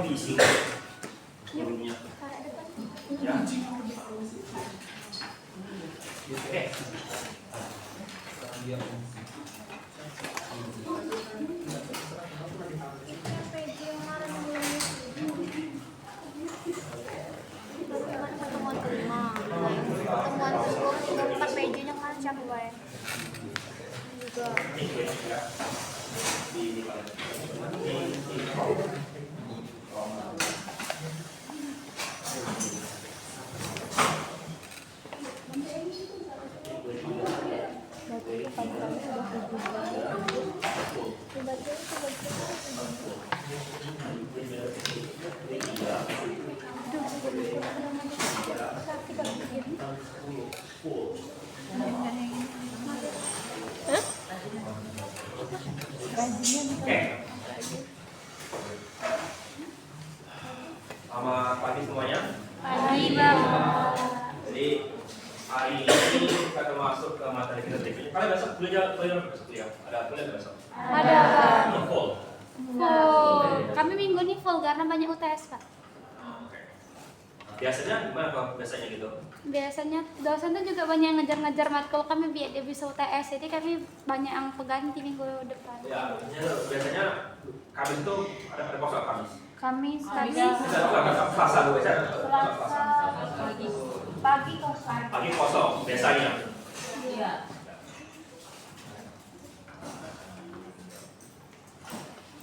diisi gurunya ya. Oke. Pertemuan kelima, pertemuan kedua tinggal 4 PJ-nya kan siapa baik juga. Selamat pagi semuanya. Pagi Bang. Jadi hari ini kita akan masuk ke materi kita berikutnya. Kalian besok kuliah besok ya? Ada kuliah besok? Ada Bang. Full. Full. Kami minggu ini full karena banyak UTS Pak. Oke. Biasanya gimana Pak? Biasanya gitu? Biasanya dosen tuh juga banyak yang ngejar-ngejar matkul kami biar dia bisa UTS. Jadi kami banyak yang pengganti minggu depan. Ya, biasanya Kamis itu ada kosong Kamis. Kamis Selasa pagi kosong. pagi kosong biasanya. Iya.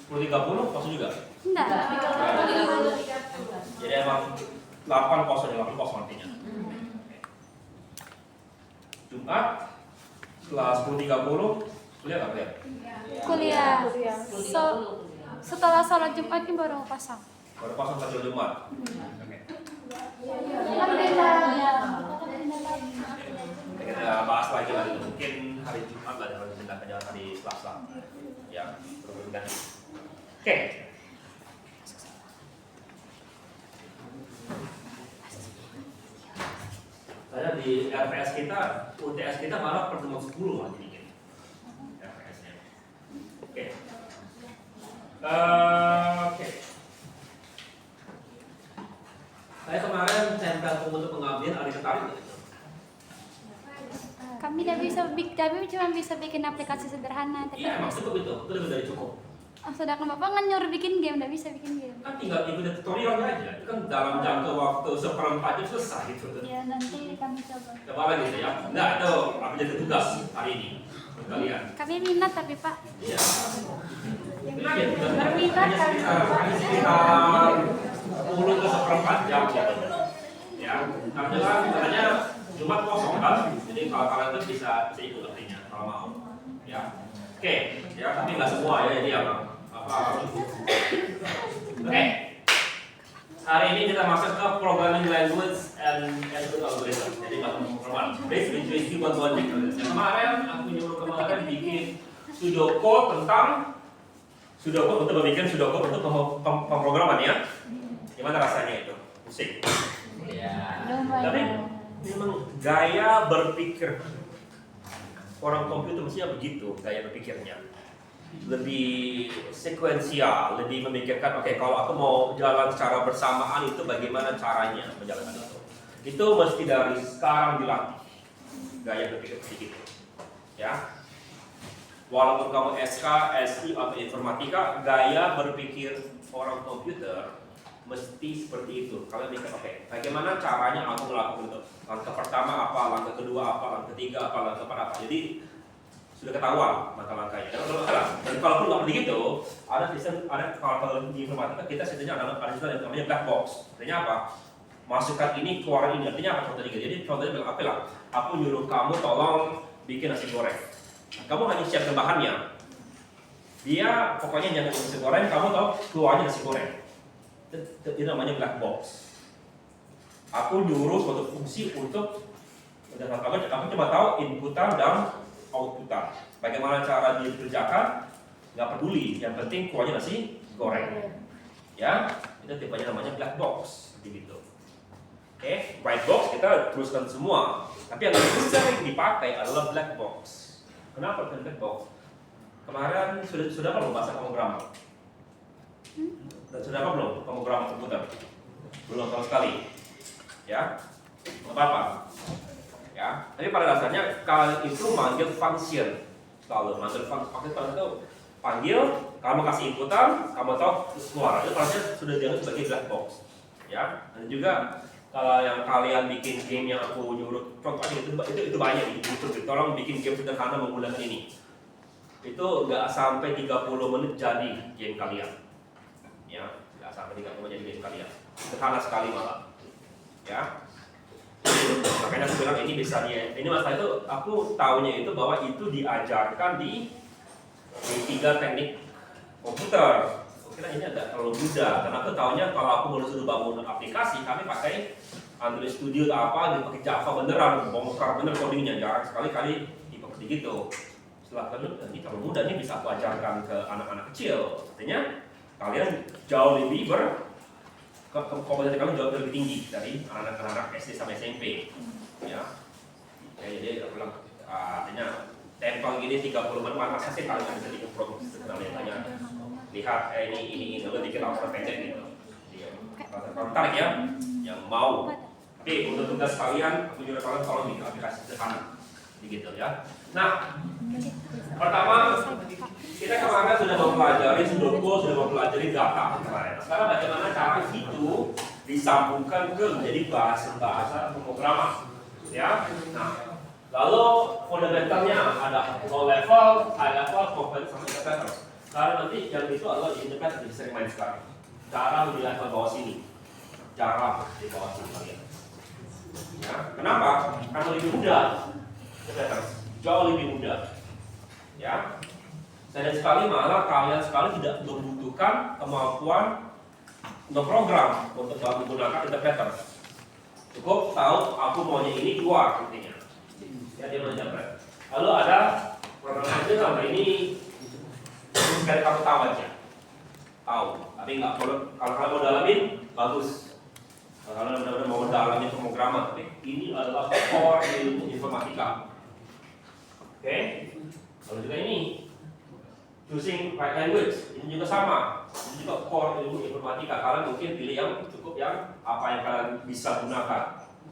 Pukul 30 kosong juga. Enggak. Jadi emang 8 kosong artinya. Jumat setelah 10.30 kuliah nggak kuliah? Kuliah. Setelah sholat Jumat ini baru pasang. Baru pasang sampai Jumat. Oke. Alhamdulillah. Kita bahas lagi lah itu. Mungkin hari Jumat lah kalau tindakan jangan hari Selasa. Ya, berbeda. Oke. Saya di RPS kita, UTS kita malah pertemuan 10 lah jadi RPS-nya. Oke. Oke. Saya kemarin tempel untuk mengambil ada tertarik gitu. Kami cuma bisa bikin aplikasi sederhana. Iya, emang cukup itu lebih dari cukup. Sedangkan Bapak kan nyuruh bikin game, nggak bisa bikin game. Kan tinggal ikutin tutorialnya aja, itu kan dalam jangka waktu 1/4 jam selesai gitu. Ya nanti kami coba. Coba lagi gitu ya. Enggak, itu aku jadi tugas hari ini untuk kalian. Kami minat tapi Pak. Iya. Berminat kami. Hanya sekitar 10 ke 1/4 jam gitu. Ya, karena kan katanya Jumat kosong kan, jadi kalau kalian tuh bisa ikut artinya kalau mau. Ya, oke, ya tapi nggak semua ya, jadi apa? Oke, hari ini kita masuk ke programming language and algorithm. Jadi pemrograman based between human logic. Kemarin aku nyuruh bikin pseudocode tentang untuk membuat pseudocode untuk pemrograman ya. Gimana rasanya itu? Pusing. Ya. Tapi memang gaya berpikir orang komputer mestinya begitu, gaya berpikirnya lebih sekuensial, lebih memikirkan oke, kalau aku mau jalan secara bersamaan itu bagaimana caranya menjalankan itu mesti dari sekarang dilatih gaya berpikir seperti itu ya. Walaupun kamu SK, SI atau informatika, gaya berpikir orang komputer mesti seperti itu. Kalian mikir, oke, bagaimana caranya aku melakukan itu? Langkah pertama apa, langkah kedua apa, langkah ketiga apa, langkah keempat apa. Jadi sudah ketahuan langkah-langkahnya. Dan kalaupun nggak begitu, kalau di informatika kita setidaknya ada istilah yang namanya black box. Artinya apa? Masukkan ini, keluaran ini. Artinya apa contohnya? Jadi contohnya bilang apa lah? Aku nyuruh kamu tolong bikin nasi goreng. Kamu hanya siapkan bahannya. Dia pokoknya jangan nasi goreng, kamu tahu keluarnya nasi goreng. Itu namanya black box. Aku nyuruh suatu fungsi untuk kamu cuma tahu inputan dan outputan. Bagaimana cara dia dikerjakan nggak peduli. Yang penting keluarnya nasi goreng. Ya, itu tipenya namanya black box. Begitu. Oke, white box kita teruskan semua. Tapi yang lebih sering dipakai adalah black box. Kenapa black box? Kemarin sudah kalau bahasa pemrograman. sudah apa belum pemrograman komputer? Belum sama sekali. Ya, nggak apa-apa. Ya, tapi pada dasarnya kalian itu manggil function. Selalu manggil function itu panggil, kamu kasih inputan, kamu tahu keluar. Itu harusnya sudah dianggap sebagai black box. Ya, dan juga kalau yang kalian bikin game yang aku nyuruh, contohnya itu banyak di YouTube. Tolong bikin game sederhana menggunakan ini. Itu nggak sampai 30 menit jadi game kalian. Ya, nggak sampai 30 menit jadi game kalian. Sederhana sekali malah. Ya, makanya aku bilang ini bisa ini masalah itu aku tahunya itu bahwa itu diajarkan di tiga teknik komputer. Aku kira ini agak terlalu mudah karena aku tahunya kalau aku mau suruh bangun aplikasi kami pakai Android Studio atau apa dipakai Java beneran, bongkar bener codingnya, jarang sekali dipakai gitu. Setelah ini terlalu mudah, ini bisa aku ajarkan ke anak-anak kecil. Artinya kalian jauh lebih kompetensi kalian jauh lebih tinggi dari anak-anak SD sampai SMP. Ya, jadi aku bilang artinya tempel gini 30 menit masa sih kalian bisa diimprove sebenarnya. Lihat ini lalu bikin laporan pendek gitu. Kalau tertarik ya, yang mau. Oke, untuk tugas kalian, aku juga kalian tolong bikin aplikasi sederhana, gitu ya. Nah, pertama kita kemarin sudah mempelajari Sudoku, sudah mempelajari data kemarin. Sekarang bagaimana cara itu disambungkan ke menjadi bahasa pemrograman, ya. Nah, lalu fundamentalnya ada low level, high level, complex, sama interpreter. Karena nanti yang itu adalah di interpreter bisa main sekarang. Cara di level bawah sini, cara di bawah sini kalian. Ya, kenapa? Karena lebih mudah, interpreter jauh lebih mudah. Ya. Sayang sekali malah kalian sekali tidak membutuhkan kemampuan ngeprogram untuk menggunakan interpreter. Cukup tahu aku maunya ini keluar intinya. Ya dia menjawab. Lalu ada program aja sampai ini sekali kamu tahu aja. Tahu, tapi nggak perlu kalau kalian mau dalamin bagus. Kalau kalian benar-benar mau dalamin pemrograman, tapi ini adalah core ilmu informatika. Oke, lalu juga ini choosing right language, ini juga sama, ini juga core ilmu informatika. Kalian mungkin pilih yang cukup yang apa yang kalian bisa gunakan.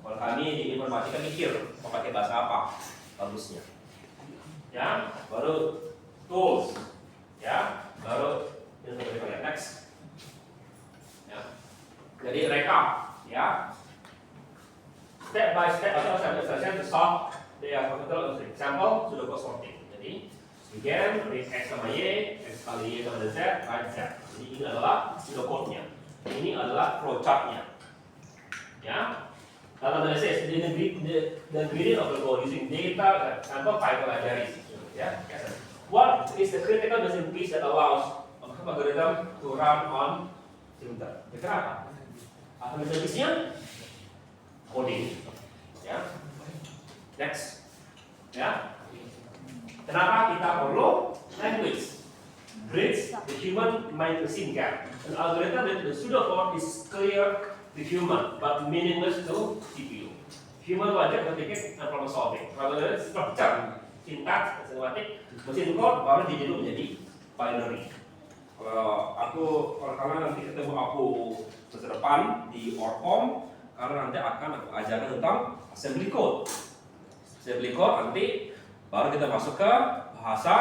Kalau kami di informatika mikir mau pakai bahasa apa bagusnya. Ya, baru tools, ya, baru ini seperti next. Ya, jadi rekap, ya, step by step atau step to solve the example sudah gue sorting. Jadi again, read X sama Y, X kali Y sama Z, right Z. Jadi ini adalah pseudocode-nya. Ini adalah flowchart-nya. Ya. Data analysis, the ingredient of the code using data sample type libraries. Ya. What is the critical missing piece that allows a algorithm to run on computer? Kira apa? Apa missing piece-nya? Coding. Ya. Next. Ya. Kenapa kita perlu language? Bridge the human mind machine gap. An algorithm with the pseudocode is clear to human, but meaningless to CPU. Human wajib berpikir dan problem solving. Kalau dari structure, syntax, matematik, mesin code baru dijadikan menjadi binary. Kalau kalian nanti ketemu aku masa depan di Orcom, karena nanti akan aku ajarkan tentang assembly code. Assembly code nanti baru kita masuk ke bahasa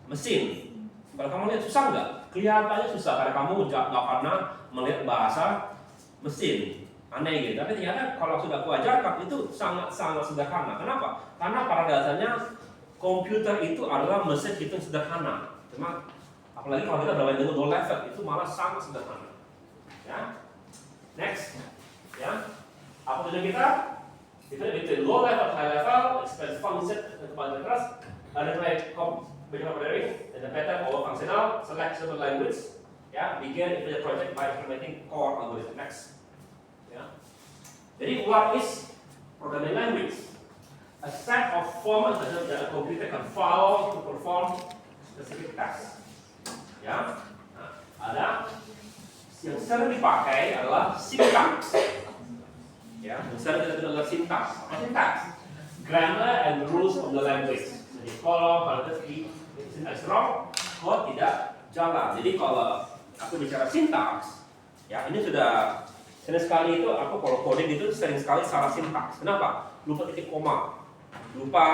mesin. Kalau kamu lihat susah nggak? Kelihatannya susah karena kamu nggak pernah melihat bahasa mesin. Aneh gitu. Tapi ternyata kalau sudah aku ajarkan itu sangat-sangat sederhana. Kenapa? Karena pada dasarnya komputer itu adalah mesin hitung sederhana. Cuma apalagi kalau kita bermain dengan low level itu malah sangat sederhana. Ya. Next. Ya. Apa tujuan kita? Between low level, high level, express function, and parameters, identify binary, and the pattern or functional, select suitable language. Ya, begin the project by implementing core algorithm. Next. Ya. Jadi, what is programming language? A set of formats that a computer can follow to perform specific tasks. Ya, nah, ada yang sering dipakai adalah syntax. Ya, misalnya kita dengar syntax. Apa syntax? Grammar and rules of the language. Jadi kalau pada di syntax wrong, kode tidak jalan. Jadi kalau aku bicara sintaks, ya ini sudah sering sekali itu aku kalau coding itu sering sekali salah sintaks. Kenapa? Lupa titik koma, lupa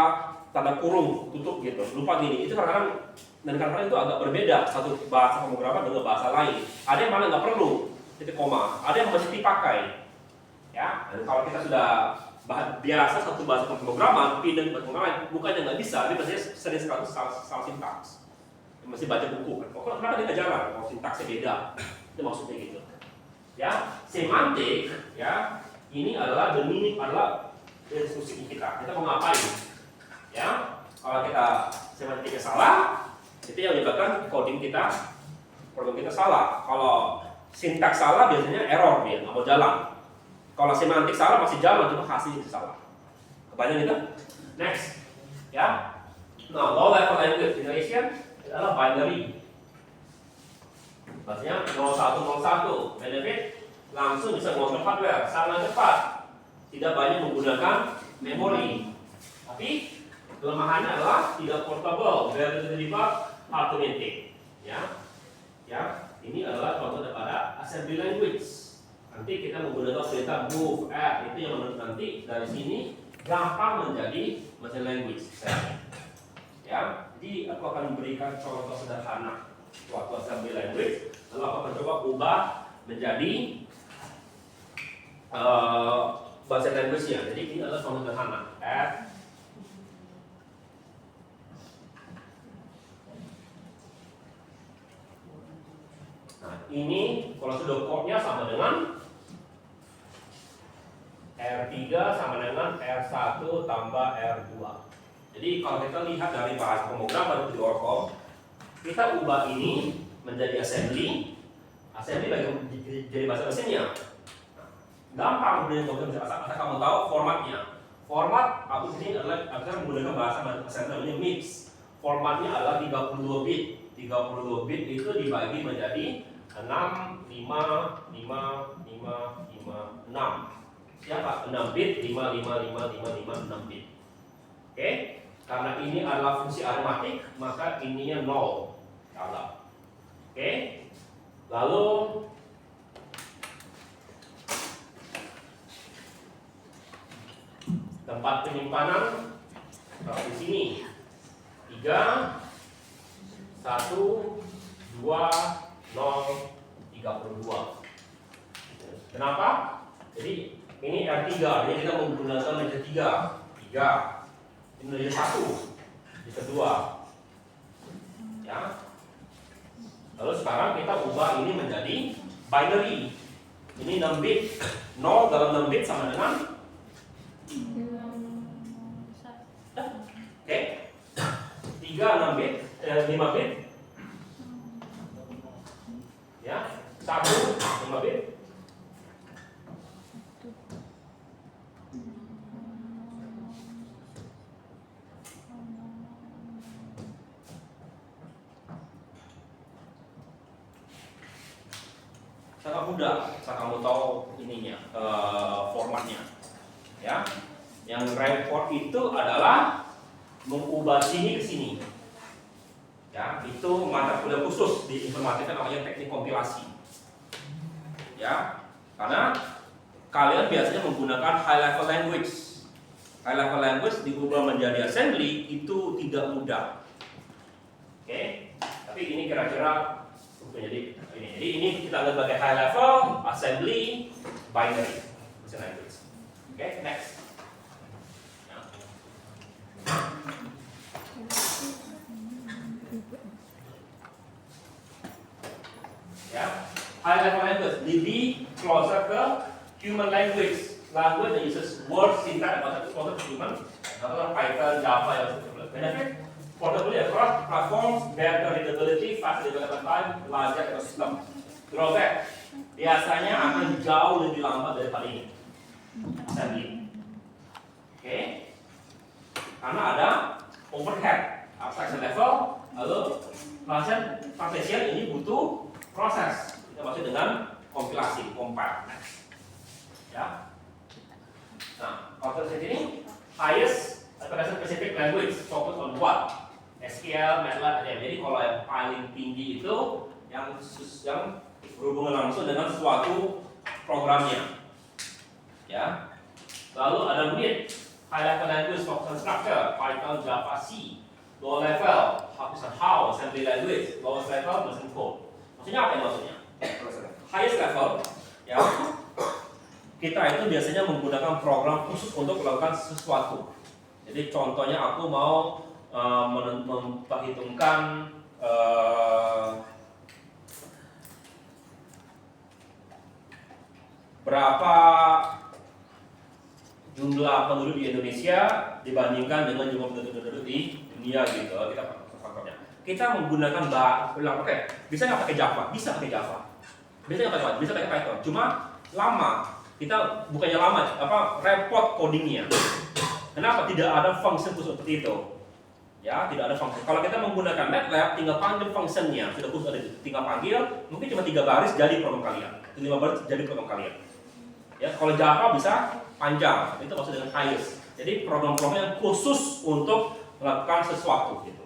tanda kurung tutup gitu, lupa gini. Itu kadang-kadang dan kadang-kadang itu agak berbeda satu bahasa pemrograman dengan bahasa lain. Ada yang mana nggak perlu titik koma, ada yang mesti dipakai. Ya, dan kalau kita sudah biasa satu bahasa pemrograman pindah ke bahasa pemrograman, bukannya nggak bisa, tapi biasanya sering sekali salah sintaks. Mesti baca buku kan. Kok kenapa dia nggak jalan? Kalau sintaksnya beda, itu maksudnya gitu. Ya, semantik, ya, ini adalah the meaning adalah instruksi kita. Kita mau ngapain? Ya, kalau kita semantiknya salah, itu yang menyebabkan coding kita, program kita salah. Kalau sintaks salah biasanya error dia, nggak mau jalan. Kalau semantik salah masih jalan, cuma hasilnya salah. Kebanyakan itu. Next, ya. Nah, low level language generation adalah binary. Maksudnya 0101 benefit langsung bisa mengontrol hardware sangat cepat, tidak banyak menggunakan memori. Tapi kelemahannya adalah tidak portable, very deliver, hard to maintain. Ya, ini adalah contoh daripada assembly language. Nanti kita menggunakan perintah move, add, itu yang menurut nanti dari sini gampang menjadi machine language. Ya, jadi aku akan memberikan contoh sederhana waktu assembly language, lalu aku akan coba ubah menjadi bahasa language-nya. Jadi ini adalah contoh sederhana. Add nah, ini kalau sudah code-nya sama dengan R3 sama dengan R1 tambah R2. Jadi kalau kita lihat dari bahasa pemrograman di Oracle, kita ubah ini menjadi assembly jadi bahasa mesinnya. Gampang kemudian asal kamu tahu formatnya. Format aku sini adalah akan menggunakan bahasa assembly namanya MIPS. Formatnya adalah 32 bit. 32 bit itu dibagi menjadi 6, 5, 5, 5, 5, 6. Siapa? 6 bit, 5, 5, 5, 5, 5, 6 bit. Oke? Karena ini adalah fungsi aritmatik, maka ininya 0. Salah. Oke? Lalu tempat penyimpanan di sini 3, 1, 2, 0, 32. Kenapa? Jadi ini R3, jadi kita menggunakan meja 3. Ini meja 1, di kedua. Ya. Lalu sekarang kita ubah ini menjadi binary. Ini 6 bit. 0 dalam 6 bit sama dengan oke. 3 6 bit, 5 bit. Ya, 1 5 bit. Sangat mudah, asal kamu tahu ininya, formatnya. Ya, yang report itu adalah mengubah sini ke sini. Ya, itu mata kuliah khusus di informatika namanya teknik kompilasi. Ya, karena kalian biasanya menggunakan high level language. High level language diubah menjadi assembly itu tidak mudah. Oke, tapi ini kira-kira jadi ini kita lihat sebagai high level assembly binary machine language. Oke, next. Ya, high level language lebih closer ke human language. Language that uses word syntax atau closer to human. Contohnya Python, Java yang seperti benefit. Portability across platforms, better readability, fast development time, larger ecosystem. Drawback biasanya akan jauh lebih lambat daripada ini. Assembly. Oke. Karena ada overhead, abstraction level, lalu translation ini butuh proses. Kita maksud dengan kompilasi, compile. Ya. Nah, kalau ini highest application specific language focus on what? SQL, MATLAB, jadi kalau yang paling tinggi itu yang berhubungan langsung dengan suatu programnya. Ya. Lalu ada mid, high level language for constructor, Python, Java, C. Low level, how, assembly language. Lowest level, machine code. Maksudnya apa yang maksudnya? Highest level, ya. Kita itu biasanya menggunakan program khusus untuk melakukan sesuatu. Jadi contohnya aku mau memperhitungkan berapa jumlah penduduk di Indonesia dibandingkan dengan jumlah penduduk di dunia gitu. Kita menggunakan bisa nggak pakai Java? Bisa pakai Java. Bisa pakai Python. Cuma lama. Kita bukannya lama, repot codingnya. Kenapa? Tidak ada function khusus seperti itu. Ya, tidak ada function. Kalau kita menggunakan MATLAB, tinggal panggil functionnya. Sudah khusus ada, tinggal panggil. Mungkin cuma 3 baris jadi program kalian. 5 baris jadi program kalian. Ya, kalau Java bisa panjang, itu maksud dengan highest. Jadi program-program yang khusus untuk melakukan sesuatu gitu.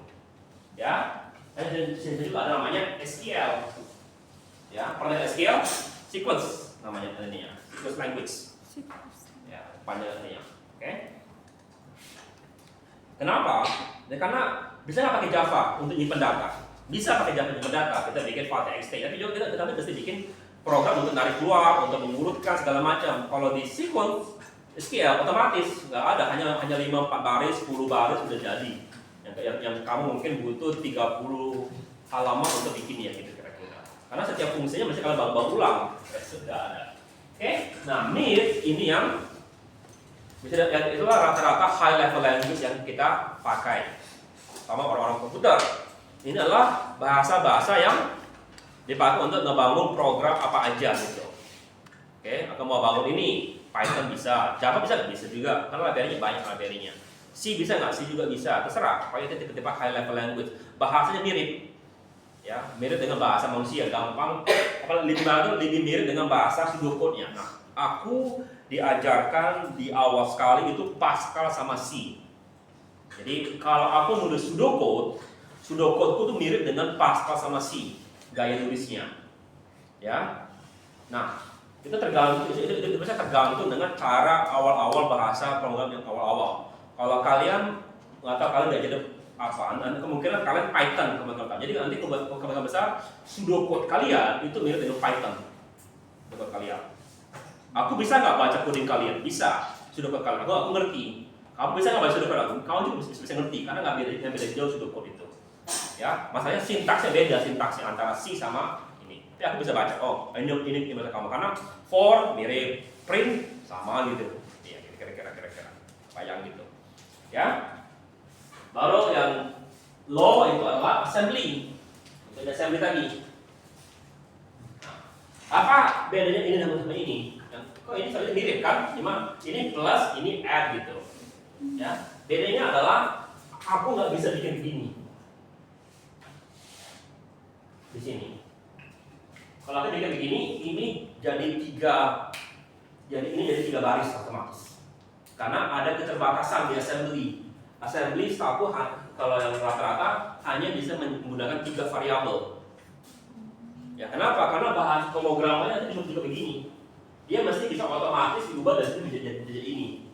Ya, dan di sini juga ada namanya SQL. Ya, pernah SQL? Sequence namanya ininya, sequence language. Ya, panjang ininya. Oke? Kenapa? Ya, karena bisa nggak pakai Java untuk nyimpen data? Bisa pakai Java nyimpen data. Kita bikin file TXT, tapi juga kita mesti bikin program untuk tarik keluar, untuk mengurutkan segala macam. Kalau di sequence SQL otomatis nggak ada, hanya 5-4 baris, 10 baris sudah jadi. Yang kamu mungkin butuh 30 halaman untuk bikin ya gitu kira-kira. Karena setiap fungsinya mesti kalian baru ulang, sudah ada. Oke, nah mid ini yang itulah rata-rata high level language yang kita pakai sama orang-orang komputer. Ini adalah bahasa-bahasa yang dipakai untuk membangun program apa aja gitu. Oke, aku mau bangun ini, Python bisa, Java bisa juga, karena library-nya banyak library-nya. C bisa nggak? C juga bisa, terserah. Pokoknya itu tipe-tipe high level language. Bahasanya mirip, ya, mirip dengan bahasa manusia, gampang. Lebih mirip dengan bahasa pseudocode-nya. Nah, aku diajarkan di awal sekali itu Pascal sama C. Jadi kalau aku nulis pseudocode, pseudocode-ku tuh mirip dengan Pascal sama C. Gaya tulisnya, ya. Nah, itu bisa tergantung dengan cara awal-awal bahasa program yang awal-awal. Kalau kalian nggak tahu kalian diajar apaan, kemungkinan kalian Python kemungkinan. Jadi nanti kemungkinan besar pseudocode kalian itu mirip dengan Python buat kalian. Aku bisa nggak baca coding kalian? Bisa. Pseudocode kalian. Aku ngerti. Kamu bisa nggak baca pseudocode aku? Kamu juga bisa ngerti karena nggak beda jauh pseudocode itu. Ya, masalahnya sintaksnya beda, sintaksnya antara C sama ini. Tapi aku bisa baca, oh ini bahasa kamu karena for mirip, print sama gitu. Ya, kira-kira bayang gitu. Ya. Baru yang low itu adalah assembly. Itu assembly tadi. Apa bedanya ini dengan ini? Kok ini saling mirip kan? Cuma ini plus, ini add gitu. Ya. Bedanya adalah aku nggak bisa bikin begini. Di sini. Kalau aku bikin begini, ini jadi 3 baris otomatis. Karena ada keterbatasan di assembly. Assembly setahu kalau yang rata-rata hanya bisa menggunakan 3 variabel. Ya, kenapa? Karena bahan pemrogramannya itu cuma begini. Dia mesti bisa otomatis diubah dari sini menjadi ini.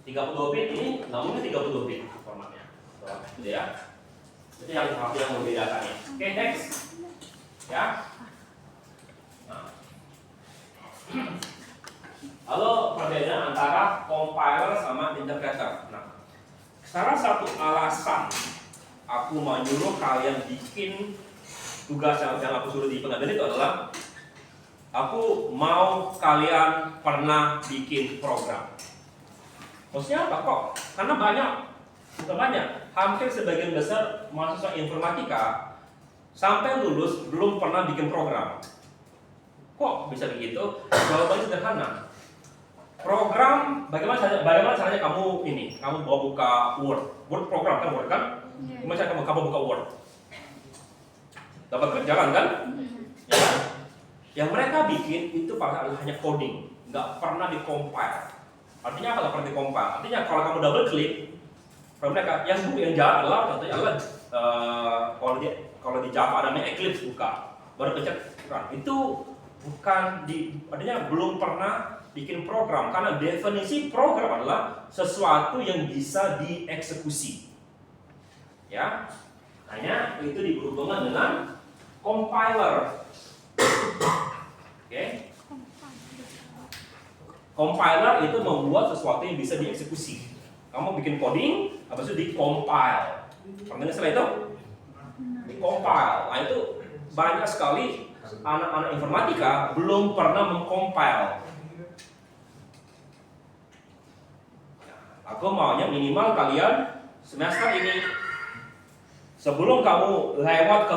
32 bit ini nggak mungkin 32 bit formatnya. Gitu ya. Itu yang membedakannya. Oke, next. Ya. Nah. Lalu perbedaan antara compiler sama interpreter. Nah, salah satu alasan aku mau nyuruh kalian bikin tugas yang aku suruh di pengadilan itu adalah aku mau kalian pernah bikin program. Maksudnya apa kok? Karena bukan banyak. Hampir sebagian besar mahasiswa informatika sampai lulus belum pernah bikin program. Kok bisa begitu? Jawabannya sederhana. Program, bagaimana caranya kamu mau buka Word program kan Word kan? Gimana cara kamu buka Word? Dapat jalan kan? Ya. Yang mereka bikin itu hanya coding, nggak pernah di-compile. Artinya apa? Nggak pernah di-compile. Artinya kalau kamu double klik, mereka yang jalan adalah contohnya adalah kalau dia kalau di Java namanya Eclipse buka, baru pencet run. Itu bukan adanya belum pernah bikin program, karena definisi program adalah sesuatu yang bisa dieksekusi. Ya, hanya itu berhubungan dengan compiler. Oke. Compiler itu membuat sesuatu yang bisa dieksekusi. Kamu bikin coding, habis itu di-compile. Pernah dengar itu? Di-compile. Nah itu banyak sekali anak-anak informatika belum pernah mengcompile. Aku maunya minimal kalian semester ini, sebelum kamu lewat ke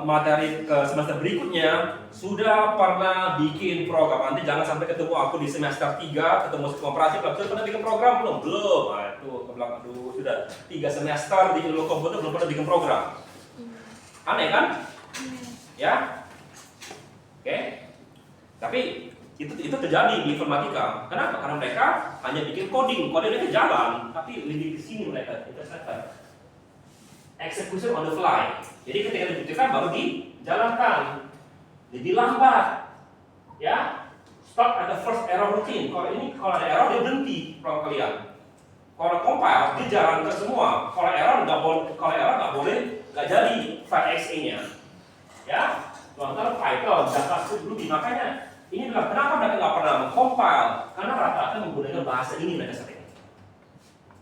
materi ke semester berikutnya, sudah pernah bikin program. Nanti jangan sampai ketemu aku di semester 3, ketemu operasi, sudah pernah bikin program belum? Belum. Nah, itu aku bilang, aduh, sudah 3 semester di ilmu komputer belum pernah bikin program. Aneh kan? Ya? Oke. Tapi itu terjadi di informatika. Kenapa? Karena mereka hanya bikin coding itu jalan, tapi lebih ke sini mereka interpreter. Execution on the fly. Jadi ketika dibutuhkan baru dijalankan. Lebih lambat. Ya. Stop at the first error routine. Kalau ada error dia berhenti program kalian. Kalau compile dia jalankan semua. Kalau error nggak boleh nggak jadi file exe-nya. Ya. Contoh Python, JavaScript, Ruby. Makanya ini adalah kenapa mereka nggak pernah mengcompile, karena rata-rata menggunakan bahasa ini mereka sering.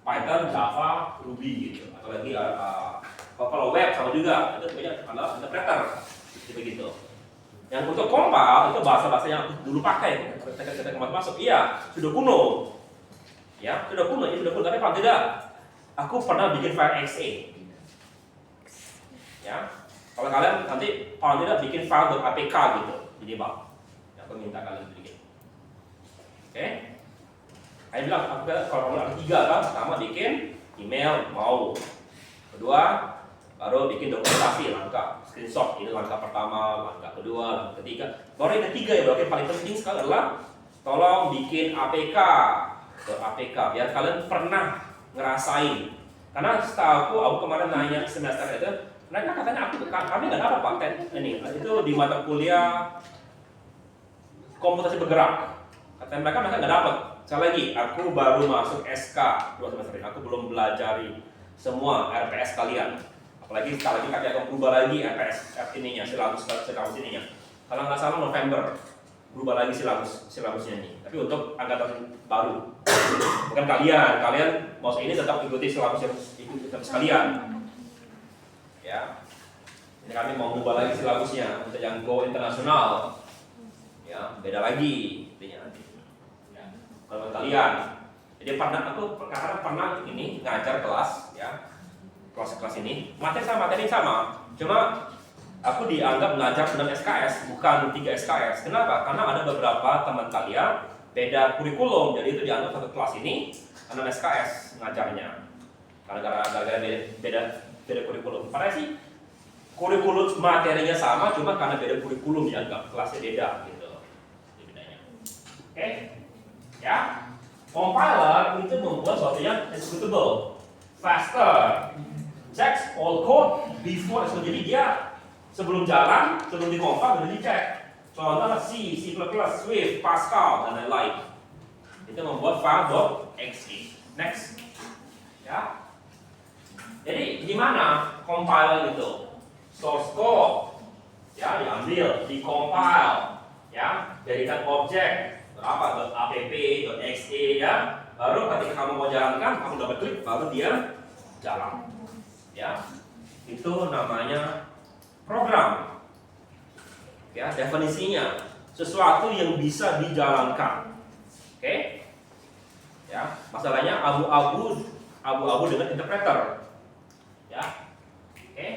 Python, Java, Ruby gitu. Atau lagi kalau web sama juga, itu banyak adalah interpreter seperti begitu. Yang untuk compile itu bahasa-bahasa yang aku dulu pakai ketika kemarin masuk. Iya, sudah kuno. Ya, sudah kuno. Tapi paling tidak, aku pernah bikin file exe. Ya, kalau kalian nanti paling tidak bikin file .apk gitu, jadi bang. Aku minta kalian bikin. Oke? Saya bilang, aku kalau ada 3 kan, pertama bikin email mau, kedua baru bikin dokumentasi langkah screenshot, ini langkah pertama, langkah kedua, langkah ketiga, baru yang ketiga yang paling penting sekali adalah tolong bikin APK biar kalian pernah ngerasain. Karena setahu aku kemarin nanya semester itu, mereka katanya kami nggak dapat Pak ini itu di mata kuliah komputasi bergerak. Katanya mereka nggak dapat. Sekali lagi, aku baru masuk SK 2 semester ini. Aku belum belajari semua RPS kalian. Apalagi sekali lagi kami akan berubah lagi RPS ininya, silabus ininya. Kalau nggak salah November berubah lagi silabusnya ini. Tapi untuk angkatan baru, bukan kalian mau ini tetap ikuti silabus kalian. Ya, ini kami mau berubah lagi silabusnya untuk yang go internasional. Ya, beda lagi intinya nanti. Ya, kalau kalian, jadi aku pernah ini ngajar kelas, ya, kelas ini materi sama, cuma aku dianggap ngajar 6 SKS, bukan 3 SKS. Kenapa? Karena ada beberapa teman kalian beda kurikulum, jadi itu dianggap satu kelas ini 6 SKS ngajarnya. Karena gara-gara beda kurikulum. Padahal sih kurikulum materinya sama, cuma karena beda kurikulum dianggap kelasnya beda gitu. Itu bedanya. Oke? Ya. Compiler itu membuat sesuatu yang executable, faster. Checks all code before. So, jadi dia sebelum jalan, sebelum dikompil sudah dicek. Contohnya C, Swift, Pascal dan lain-lain. Itu membuat file.exe. Next. Ya. Jadi gimana compiler itu? Source code ya diambil, dikompil, ya, jadikan objek app, .exe ya. Baru ketika kamu mau jalankan, kamu double klik, baru dia jalan. Ya, itu namanya program. Ya, definisinya sesuatu yang bisa dijalankan. Oke? Ya, masalahnya abu-abu dengan interpreter. Ya, oke,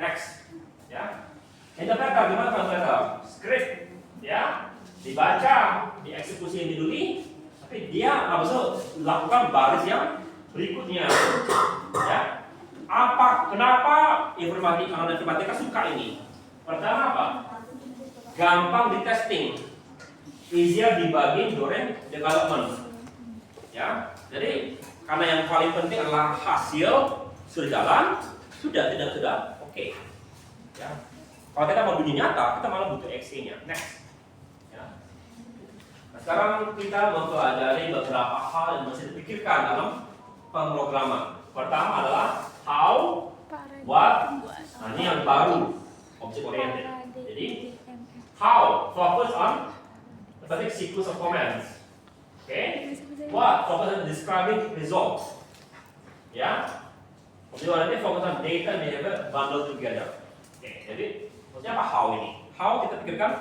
next. Ya, interpreter gimana interpreter? Script, ya, dibaca, dieksekusi yang diduli, tapi dia harus lakukan baris yang berikutnya. Ya. Kenapa informatika suka ini? Pertama apa? Gampang di testing, easier debugging during development. Ya, jadi karena yang paling penting adalah hasil sudah jalan, sudah tidak oke. Ya. Kalau kita mau dunia nyata, kita malah butuh XE-nya. Next. Ya. Nah, sekarang kita mempelajari beberapa hal yang mesti dipikirkan dalam pemrograman. Pertama adalah how, what. Nah, ini yang baru, object oriented. Jadi how focus on the basic sequence of commands. Okay. What focus on describing results. Ya. Object oriented fokus on data and behavior bundled together. Oke, jadi maksudnya apa how ini? How kita pikirkan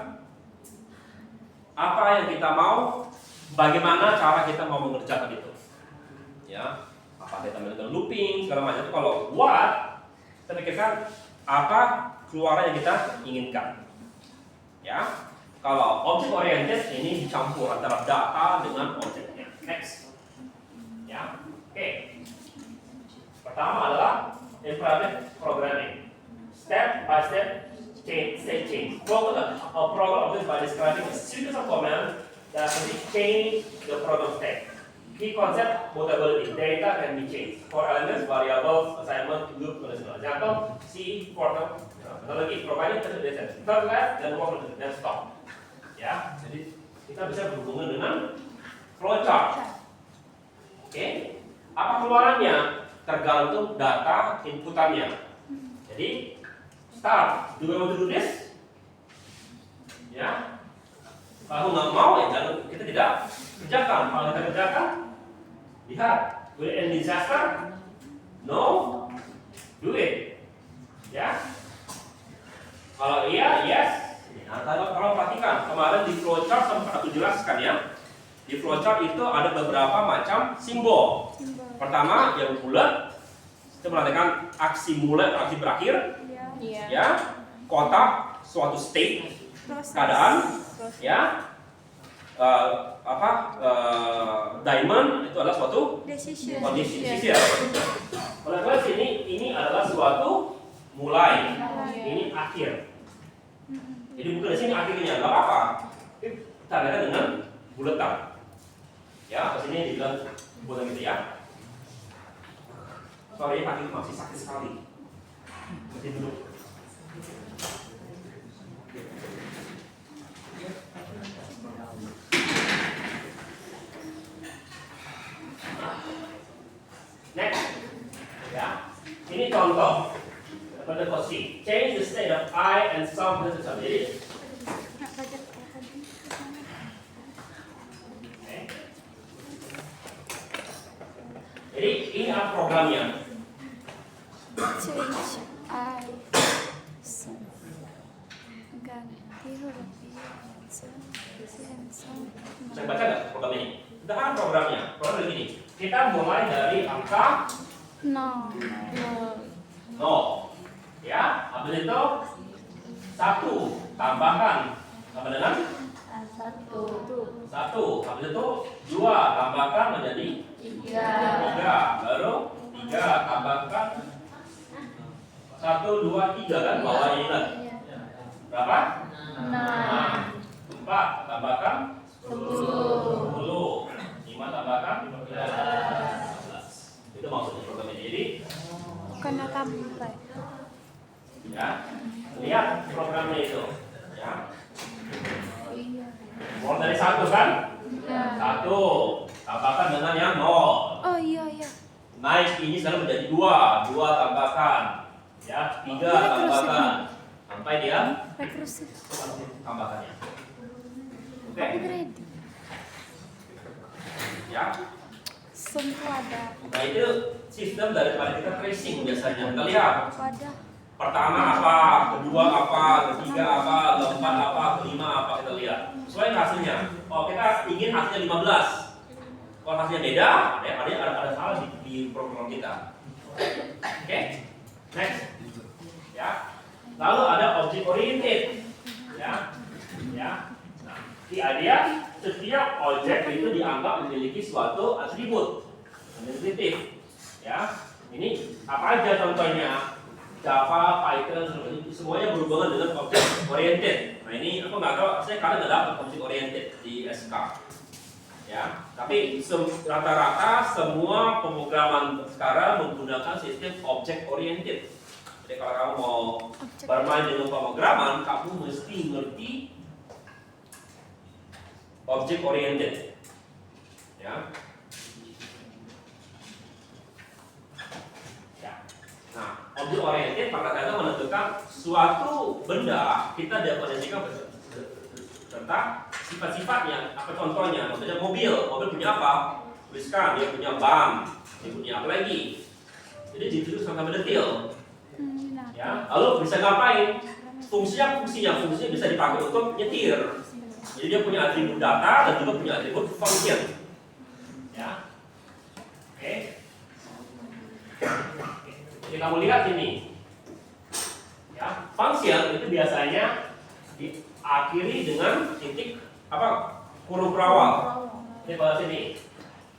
apa yang kita mau, bagaimana cara kita mau mengerjakan itu. Ya, apa kita melakukan looping segala macam itu. Kalau what kita pikirkan apa keluaran yang kita inginkan. Ya, kalau object oriented ini dicampur antara data dengan objeknya. Next. Ya, oke. Pertama adalah imperative programming. Step by step state change. Program a program object by describing a series of commands that will change the program state. Key concept mutability. Data can be changed. For elements, variables, assignment, loop, conditional. Example, C for analogy, providing data. Third left, then one, then stop. Ya, jadi kita bisa berhubungan dengan flowchart. Oke, apa keluarannya? Tergantung data inputannya. Jadi start, do we want to do this? Ya, kalau nggak mau ya jangan, kita tidak kerjakan. Kalau kita kerjakan, lihat, will it end disaster? No, do it. Ya, kalau iya, yes. Nah, kalau perhatikan kemarin di flowchart sempat aku jelaskan ya. Di flowchart itu ada beberapa macam simbol. Pertama yang bulat, kita perhatikan aksi mulai, aksi berakhir. Ya, kotak suatu state, keadaan. Ya, diamond itu adalah suatu kondisi. Ya. Kalau ini adalah suatu mulai, ini akhir. Jadi bukan di sini akhirnya, nggak apa-apa. Kita lihat dengan bulatan. Ya, ke sini dibilang bulatan gitu ya. Sorry, kaki masih sakit sekali. Masih duduk. Next, ya. Ini contoh. Pada posisi change the state of I and some system. Jadi ini adalah programnya. Change I ganti huruf Saya baca nggak program ini? Kita kan programnya. Program begini. Kita mulai dari angka no. Ya, habis itu 1 tambahkan sama dengan 1. Habis itu 2 tambahkan menjadi 3. Baru 3 tambahkan 1, 2, 3 kan bawah ini kan. Berapa? 4 tambahkan 10. 5 tambahkan 15. Itu maksudnya program ini. Jadi Karena tambah. ya, lihat programnya itu. Ya. Mulai dari 1 kan? 1 tambahkan dengan yang 0. Oh iya. Naik ini sekarang menjadi 2 tambahkan. Ya, 3 tambahkan. Sampai dia Rekursif. tambahkannya. Oke. Upgrade. Ya. Semua ada. Nah, itu sistem daripada kita tracing biasanya. Kita lihat. Wadah. Pertama apa, kedua apa, ketiga apa, keempat apa, kelima apa, kita lihat. Sesuai hasilnya. Oh, kita ingin hasilnya 15. Kalau hasilnya beda, ada salah di program kita. Oke? Next. Ya. Lalu ada object oriented. Ya. Nah, di idea setiap objek itu dianggap memiliki suatu atribut sensitif. Ya. Ini apa aja contohnya? Java, Python, semuanya berhubungan dengan object oriented. Nah ini aku nggak tahu, saya kadang nggak dapat object oriented di SK. Ya, tapi rata-rata semua pemrograman sekarang menggunakan sistem object oriented. Jadi kalau kamu mau bermain dengan pemrograman, kamu mesti ngerti object oriented. Ya. Nah, object oriented pada kata menentukan suatu benda kita definisikan tentang sifat-sifatnya. Apa contohnya? Contohnya mobil punya apa? Tuliskan, dia punya ban, dia punya apa lagi? Jadi itu sampai detail. Ya, lalu bisa ngapain? Fungsinya bisa dipakai untuk nyetir. Jadi dia punya atribut data dan juga punya atribut function. Ya, oke. Jadi kamu lihat ini, ya, function itu biasanya diakhiri dengan titik apa? Kurung perawal. Ini pada sini.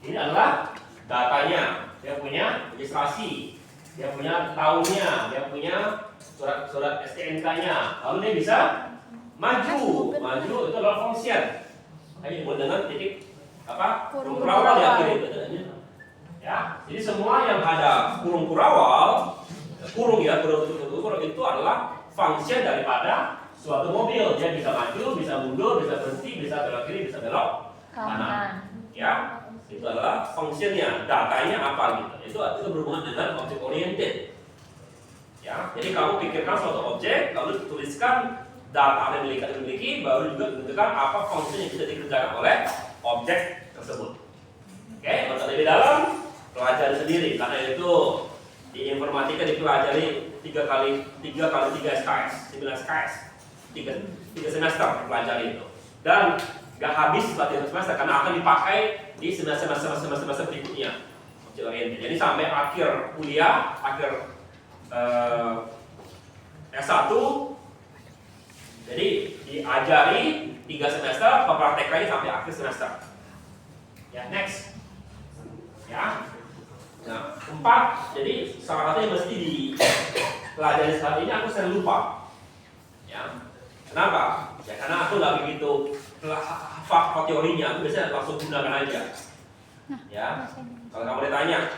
Ini adalah datanya. Dia punya registrasi, dia punya tahunnya, dia punya surat STNK-nya. Lalu dia bisa maju itu adalah function. Ini dengan titik apa? Kurung kurawal ya kiri. Ya, jadi semua yang ada kurung kurawal, kurung itu adalah function daripada suatu mobil. Dia bisa maju, bisa mundur, bisa berhenti, bisa belok kiri, bisa belok kanan. Ya, itu adalah fungsinya, datanya apa gitu. Itu berhubungan dengan object oriented. Ya, jadi kamu pikirkan suatu objek, lalu tuliskan data yang dimiliki, baru juga menentukan apa fungsi yang bisa dikerjakan oleh objek tersebut. Oke, untuk lebih dalam pelajari sendiri, karena itu di informatika dipelajari 3 kali 3 SKS, 9 SKS, 3 semester pelajari itu. Dan gak habis pelatihan semester karena akan dipakai di semester berikutnya. Object oriented. Jadi sampai akhir kuliah, akhir S1, jadi diajari 3 semester, mempraktekannya sampai akhir semester. Ya, next. Ya. Nah, 4, jadi salah satu yang mesti dipelajari saat ini aku sering lupa. Ya. Kenapa? Ya karena aku nggak begitu hafal teorinya, aku biasanya langsung gunakan aja. Ya, kalau kamu ditanya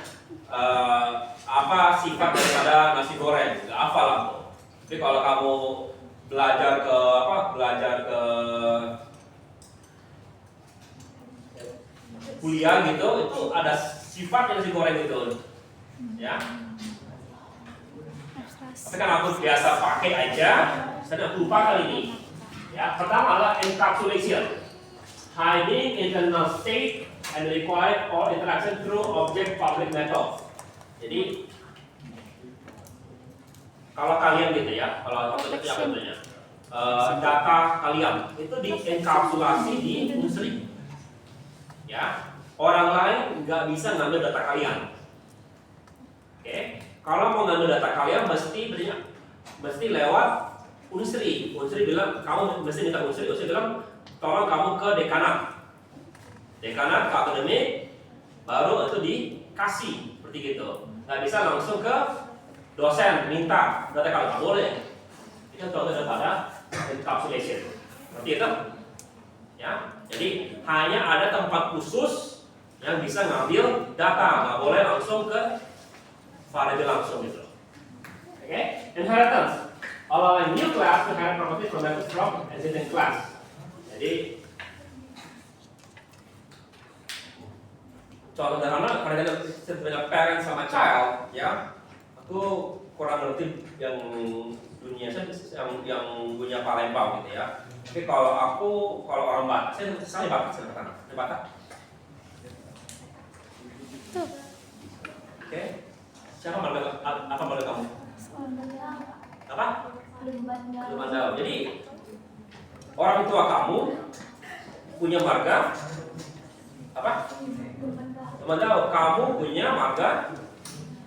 apa sifat daripada nasi goreng, nggak hafal aku. Tapi kalau kamu belajar ke kuliah gitu, itu ada sifat nasi goreng itu, ya. Tapi kan aku biasa pakai aja, saya aku lupa kali ini. Ya, pertama adalah encapsulation, hiding internal state and required all interaction through object public method. Jadi kalau kalian gitu ya, kalau apa namanya, data kalian itu dienkapsulasi di Unsri. Ya, orang lain nggak bisa ngambil data kalian. Oke, kalau mau ngambil data kalian mesti lewat Unsri. Unsri bilang kamu mesti minta Unsri bilang tolong kamu ke dekanat ke akademik, baru itu dikasih seperti gitu. Nggak bisa langsung ke dosen minta data kalian, nggak boleh. Itu contoh daripada encapsulation. Seperti itu. Ya, jadi hanya ada tempat khusus yang bisa ngambil data, nggak boleh langsung ke variabel langsung gitu. Oke, inheritance. Allowing new class to inherit properties from members from existing class. Jadi contoh sederhana, karena sebenarnya parent sama child, ya, aku kurang ngerti yang dunia yang punya Palembang gitu ya. Tapi kalau orang Batak, saya Batak. Oke, siapa marga apa marga kamu? Apa? Lumandau. Jadi orang tua kamu punya marga apa? Lumandau. Kamu punya marga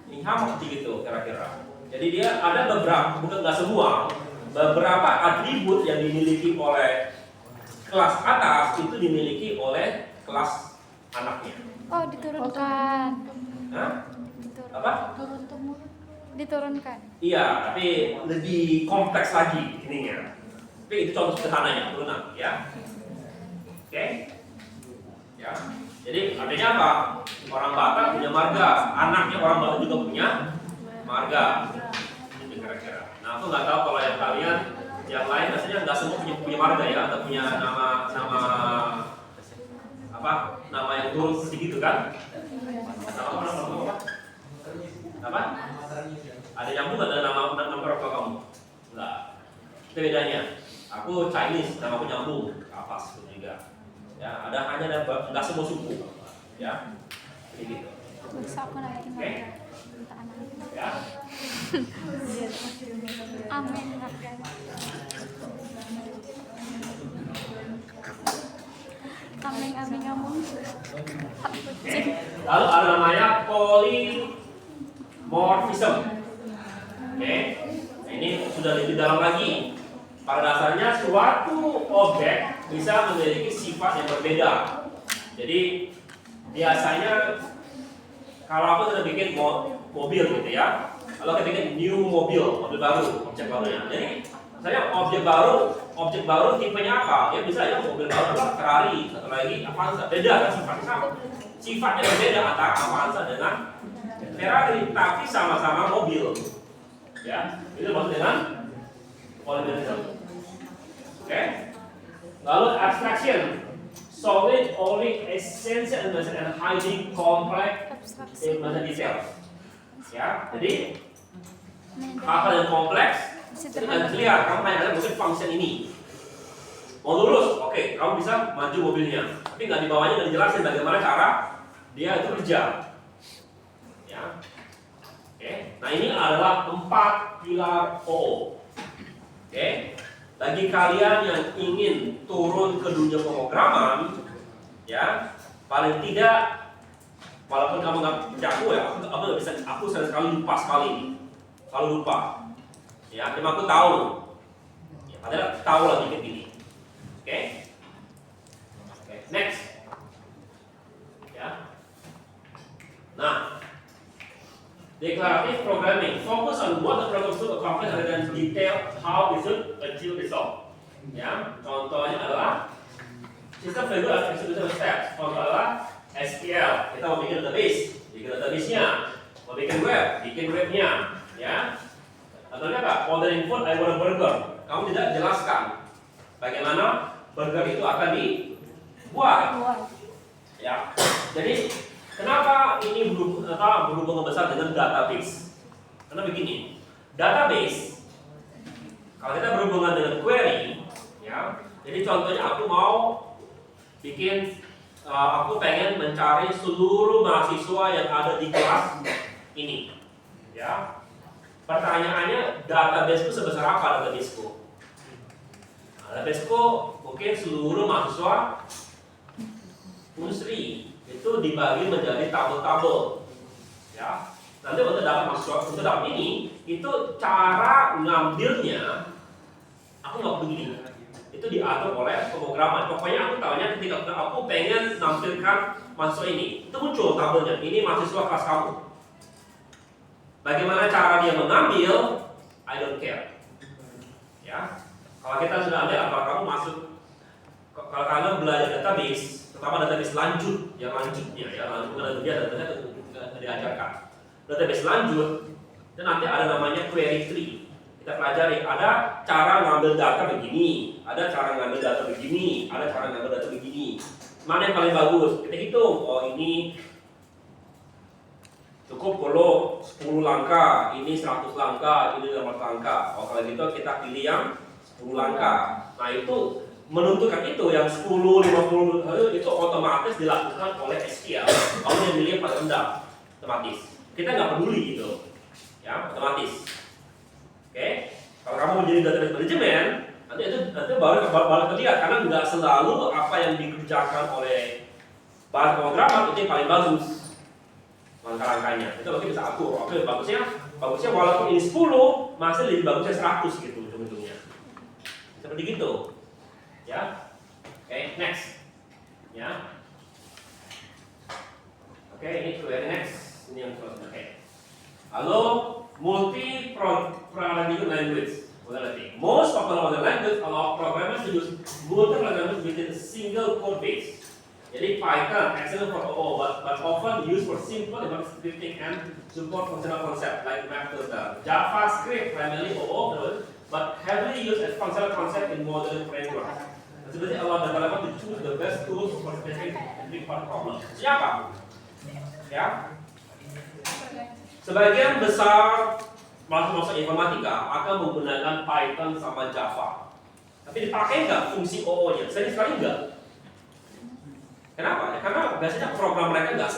Ingham gitu kira-kira. Jadi dia ada beberapa, bukan nggak semua, beberapa atribut yang dimiliki oleh kelas atas itu dimiliki oleh kelas anaknya. Oh, diturunkan. Hah? Apa? Diturunkan. Iya, tapi lebih kompleks lagi ininya. Tapi itu contoh sederhananya, turunan, ya. Oke? Ya. Jadi artinya apa? Orang Batak punya marga, anaknya orang Batak juga punya marga. Itu kira-kira. nggak tahu kalau yang lain biasanya nggak semua punya marga ya, atau punya nama yang turun segitu kan? Apa? Ada nyambung nggak dengan nama orang tua kamu? Enggak. Itu bedanya. Aku Chinese, nama aku nyambung, kapas juga. Ya, hanya nggak semua suku. Ya, jadi gitu. Bisa aku naikin Oke. minta anak. Ya. Amin. Amin. Lalu ada namanya polymorphism. Oke. Nah, ini sudah lebih dalam lagi. Pada dasarnya suatu objek bisa memiliki sifat yang berbeda. Jadi biasanya kalau aku sudah bikin mobil gitu ya, kalau kita bikin new mobil baru, objek barunya. Jadi saya objek baru tipenya apa? Ya bisa ya mobil baru lah, Ferrari, satu lagi Avanza. Beda kan sifatnya sama. Sifatnya berbeda antara Avanza dengan Ferrari, tapi sama-sama mobil. Ya, itu maksud dengan polymorphism. Oke. Lalu abstraction, solid, only essential and highly complex in detail. Ya, jadi hal-hal yang kompleks itu kan clear. Kamu hanya mungkin function ini mau lurus, oke, kamu bisa maju mobilnya, tapi nggak dibawanya dan dijelasin bagaimana cara dia itu kerja. Ya, oke. Nah ini adalah 4 pilar OO. Oke. Bagi kalian yang ingin turun ke dunia pemrograman, ya, paling tidak, walaupun kamu nggak jago ya, aku nggak bisa, aku sering sekali lupa selalu lupa. Ya, cuma aku tahu. Ya, padahal tahu lah dikit ini. Oke, next. Ya. Nah, declarative programming focus on what the program should accomplish rather than detail how it should achieve result. Ya, contohnya adalah sistem value execution steps. Contoh adalah SQL. Kita mau bikin database-nya, mau bikin webnya, ya. Contohnya apa? Ordering food, I want a burger. Kamu tidak jelaskan bagaimana burger itu akan dibuat. Ya, jadi kenapa ini berhubungan besar dengan database? Karena begini, database kalau kita berhubungan dengan query, ya. Jadi contohnya aku mau bikin, aku pengen mencari seluruh mahasiswa yang ada di kelas ini, ya. Pertanyaannya, databaseku sebesar apa databaseku? Databaseku mungkin seluruh mahasiswa Unsri itu dibagi menjadi tabel-tabel, ya. Nanti untuk dapat mahasiswa untuk dapat ini, itu cara ngambilnya aku nggak begini. Itu diatur oleh pemrograman. Pokoknya aku tahunya ketika aku pengen nampilkan mahasiswa ini, itu muncul tabelnya. Ini mahasiswa kelas kamu. Bagaimana cara dia mengambil, I don't care. Ya, kalau kita sudah ambil, apa kamu masuk, kalau kalian belajar database, terutama database lanjut, yang lanjutnya, ya, bukan database diajarkan. Database lanjut, dan nanti ada namanya query tree. Kita pelajari, ada cara ngambil data begini, ada cara ngambil data begini, ada cara ngambil data begini. Mana yang paling bagus? Kita hitung, oh ini cukup kalau 10 langkah, ini 100 langkah, ini 500 langkah. Oh kalau gitu kita pilih yang 10 langkah. Nah itu menentukan itu yang 10, 50 itu otomatis dilakukan oleh SQL. Kalau yang milih paling rendah, otomatis. Kita nggak peduli gitu, ya otomatis. Oke, kalau kamu menjadi database manajemen, nanti baru terlihat karena nggak selalu apa yang dikerjakan oleh bahan pemrograman itu yang paling bagus. Langkah-langkahnya, itu mungkin bisa atur. Oke, bagusnya walaupun ini 10, masih lebih bagusnya 100 gitu ujung-ujungnya. Seperti gitu. Ya. Oke, next. Ya. Oke, ini query next. Ini yang terus. Oke. Lalu multi-programming language. Most popular language allow programmers to use multiple languages within a single code base. Jadi Python excellent for OO, but often used for simple development scripting and support functional concept like MapTurtle. JavaScript primarily OO, but heavily used as functional concept in modern frameworks. Sebenarnya allow developer to choose the best tools for specific problem. Siapa? Ya. Sebagian besar masuk informatika akan menggunakan Python sama Java. Tapi dipakai nggak fungsi OO-nya? Sering sekali nggak. Kenapa? Ya, karena biasanya program mereka nggak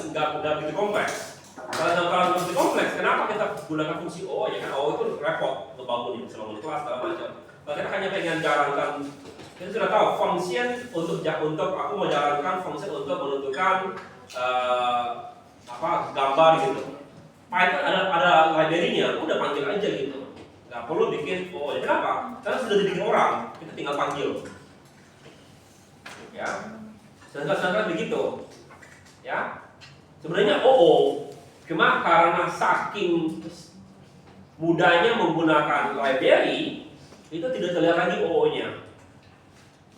begitu kompleks. Kalau begitu kompleks, kenapa kita gunakan fungsi OO? Ya kan OO itu repot untuk bangun selama kelas segala macam. Kalau kita hanya pengen jalankan, kita sudah tahu function untuk aku mau jalankan function untuk menentukan gambar gitu. Python ada library-nya, udah panggil aja gitu. Nggak perlu bikin OO. Ya, kenapa? Karena sudah dibikin orang, kita tinggal panggil. Ya. Sedangkan begitu, ya. Sebenarnya OO, cuma karena saking mudahnya menggunakan library, itu tidak terlihat lagi OO-nya.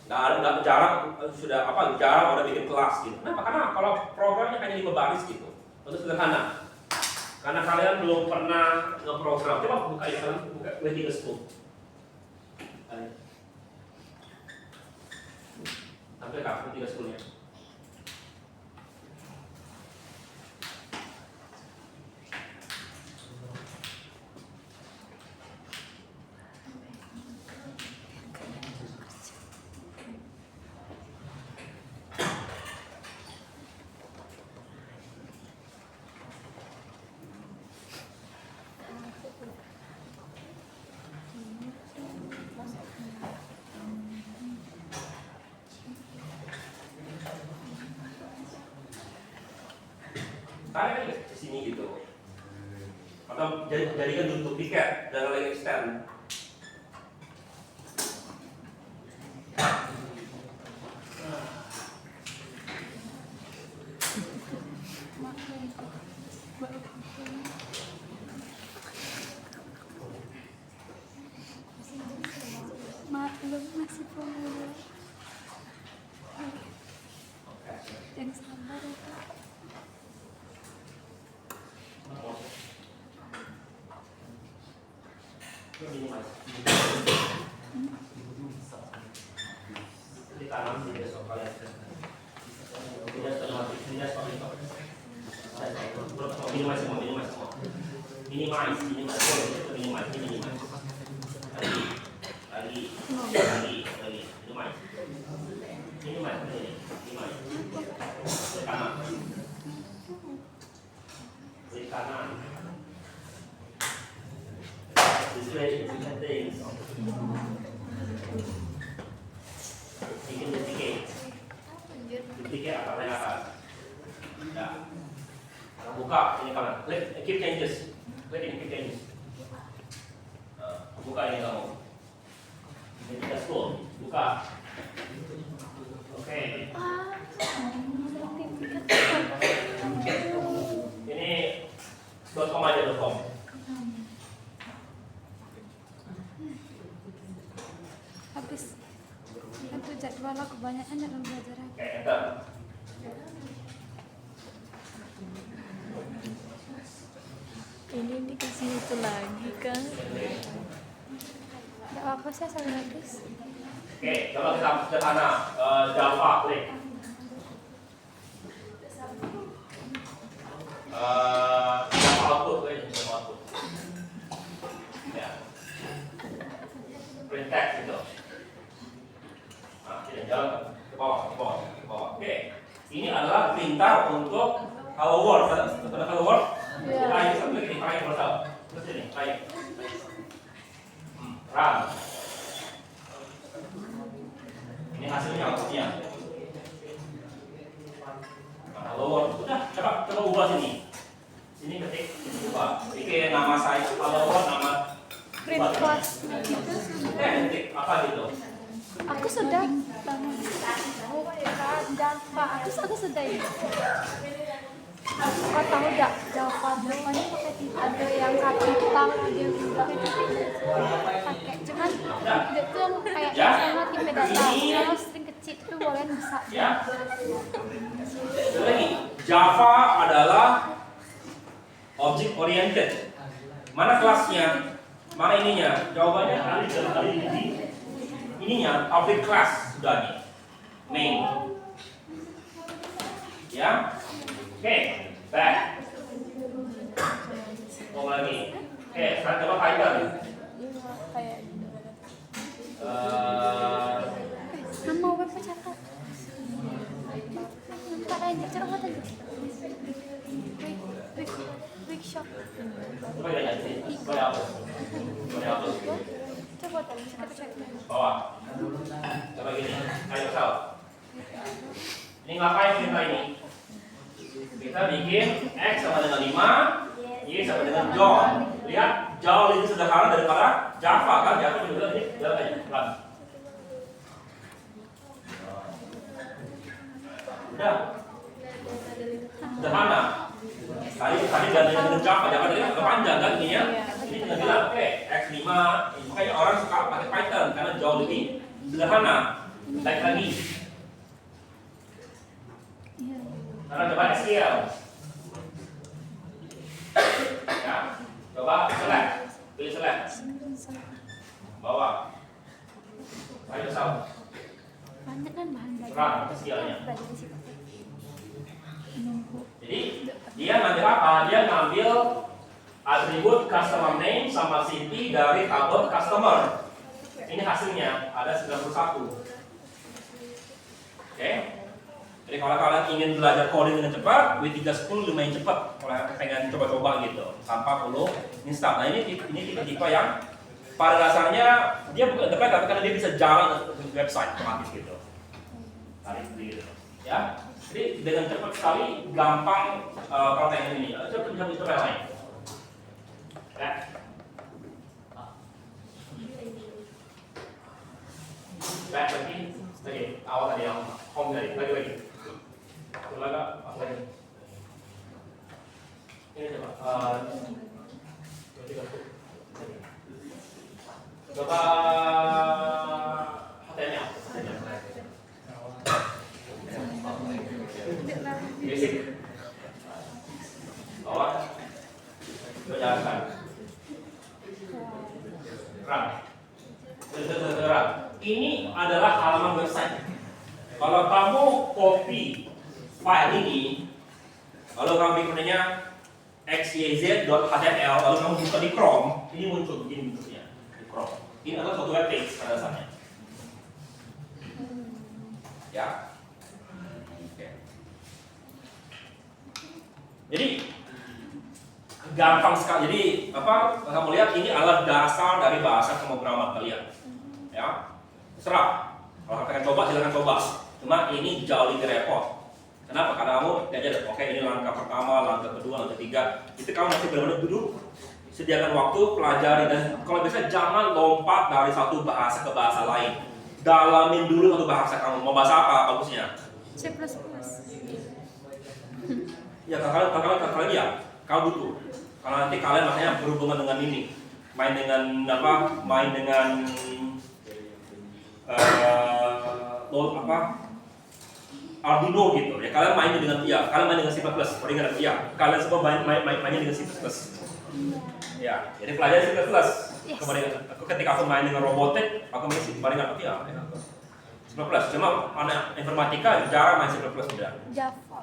Nggak jarang udah bikin kelas gitu. Kenapa? Karena kalau programnya hanya 5 baris gitu, untuk sederhana. Karena kalian belum pernah ngeprogram, coba buka ya, buka Wiki School. Sampai kapan 3 schoolnya? Tarik aja ke sini gitu, atau jadikan untuk tiket dan lagi extend. Maklum masih pemula. Yang sabar ya Kak. Di kanan di besok kalian. Buka ini kanan. Keep changes. Keep changes. Buka ini kamu. Ini kita scroll. Buka. Oke. Ini .com aja .com. Habis itu jadwal kebanyakan dalam belajar. Oke, enter. Ini dikasih itu lagi kan? Tidak apa sih asal gratis. Oke, coba kita sederhana Java klik. Java output, Java output. Ya. Print text gitu. Nah, kita jalan ke bawah. Oke, ini adalah perintah untuk Hello World. Sudah Hello World? Iya. Try sampai ini, try bersama. Terus ini, try. Run. Ini hasilnya outputnya. Hello World. Udah, coba ubah sini. Sini ketik, ubah. Bikin nama saya Hello World, nama Print class gitu. ketik apa gitu. Aku sudah Java. Aku sudah ini. Kau tahu enggak Java namanya pakai tipe, ada yang kapital, ada yang enggak pakai. Cuman itu yang kayak sama tipe data. Kalau string kecil itu boleh bisa. Ya. Java adalah object oriented. Mana kelasnya? Mana ininya? Jawabannya ada di ininya, public class sudah nih. Main. Ya. Oke, back. Mau lagi. Oke, sekarang coba Python. Kayak Nama web cakap. Tak ada cerita apa tadi? Workshop. Coba ya, coba hapus. Coba hapus. Coba tadi kita cek. Bawah. Coba gini. Ayo Sal. Ini ngapain kita ini? Kita bikin X sama dengan 5, Y sama dengan John. Lihat, jauh lebih sederhana daripada Java kan? Java juga ini jalan aja, pelan. Udah. Sederhana. Tadi gantian dengan Java, Java tadi agak panjang kan ininya. Ini tinggal bilang, oke, X5. Makanya orang suka pakai Python karena jauh lebih sederhana. Baik lagi. Karena coba SQL. Ya, coba select, pilih select. Bawah. Ayo Sal. Banyak kan bahan belajar. Run SQL-nya. Belajar di situ. Jadi dia ngambil apa? Dia ngambil atribut customer name sama city dari tabel customer. Ini hasilnya ada 91. Oke. Jadi kalau kalian ingin belajar coding dengan cepat, W310 lumayan cepat. Kalau pengen coba-coba gitu, tanpa perlu install. Nah ini tipe-tipe yang pada dasarnya dia bukan cepat, tapi karena dia bisa jalan ke website otomatis gitu. Tarik gitu, ya. Jadi dengan cepat sekali, gampang praktekin ini. Coba yang lain. Ya. Back lagi, awal tadi yang home lagi. Coba lagi. Ini coba HTML. Basic. Bawah. Coba jalankan. Run. Ini adalah halaman website. Kalau kamu copy file ini, lalu kamu bikinnya xyz.html, lalu kamu buka di Chrome, ini muncul begini bentuknya di Chrome. Ini adalah suatu web page pada dasarnya. Ya. Oke. Jadi gampang sekali. Jadi apa? Kamu lihat ini adalah dasar dari bahasa pemrograman kalian. Ya. Terserah. Kalau kalian coba silakan coba. Cuma ini jauh lebih repot. Kenapa? Karena kamu aja oke ini langkah pertama, langkah kedua, langkah ketiga. Itu kamu masih benar-benar duduk, sediakan waktu, pelajari dan kalau bisa jangan lompat dari satu bahasa ke bahasa lain. Dalamin dulu satu bahasa kamu. Mau bahasa apa bagusnya? C++. Ya kalian ya, kamu butuh. Kalau nanti kalian makanya berhubungan dengan ini, main dengan apa? Main dengan Arduino gitu ya, kalian main dengan kalian main dengan C++, ingat ya, kalian semua mainnya dengan C++. Ya, jadi pelajari C++. Yes. Kemudian ketika aku main dengan robotik, aku main C++, C++. Cuma mana informatika jarang main C++ udah. Java.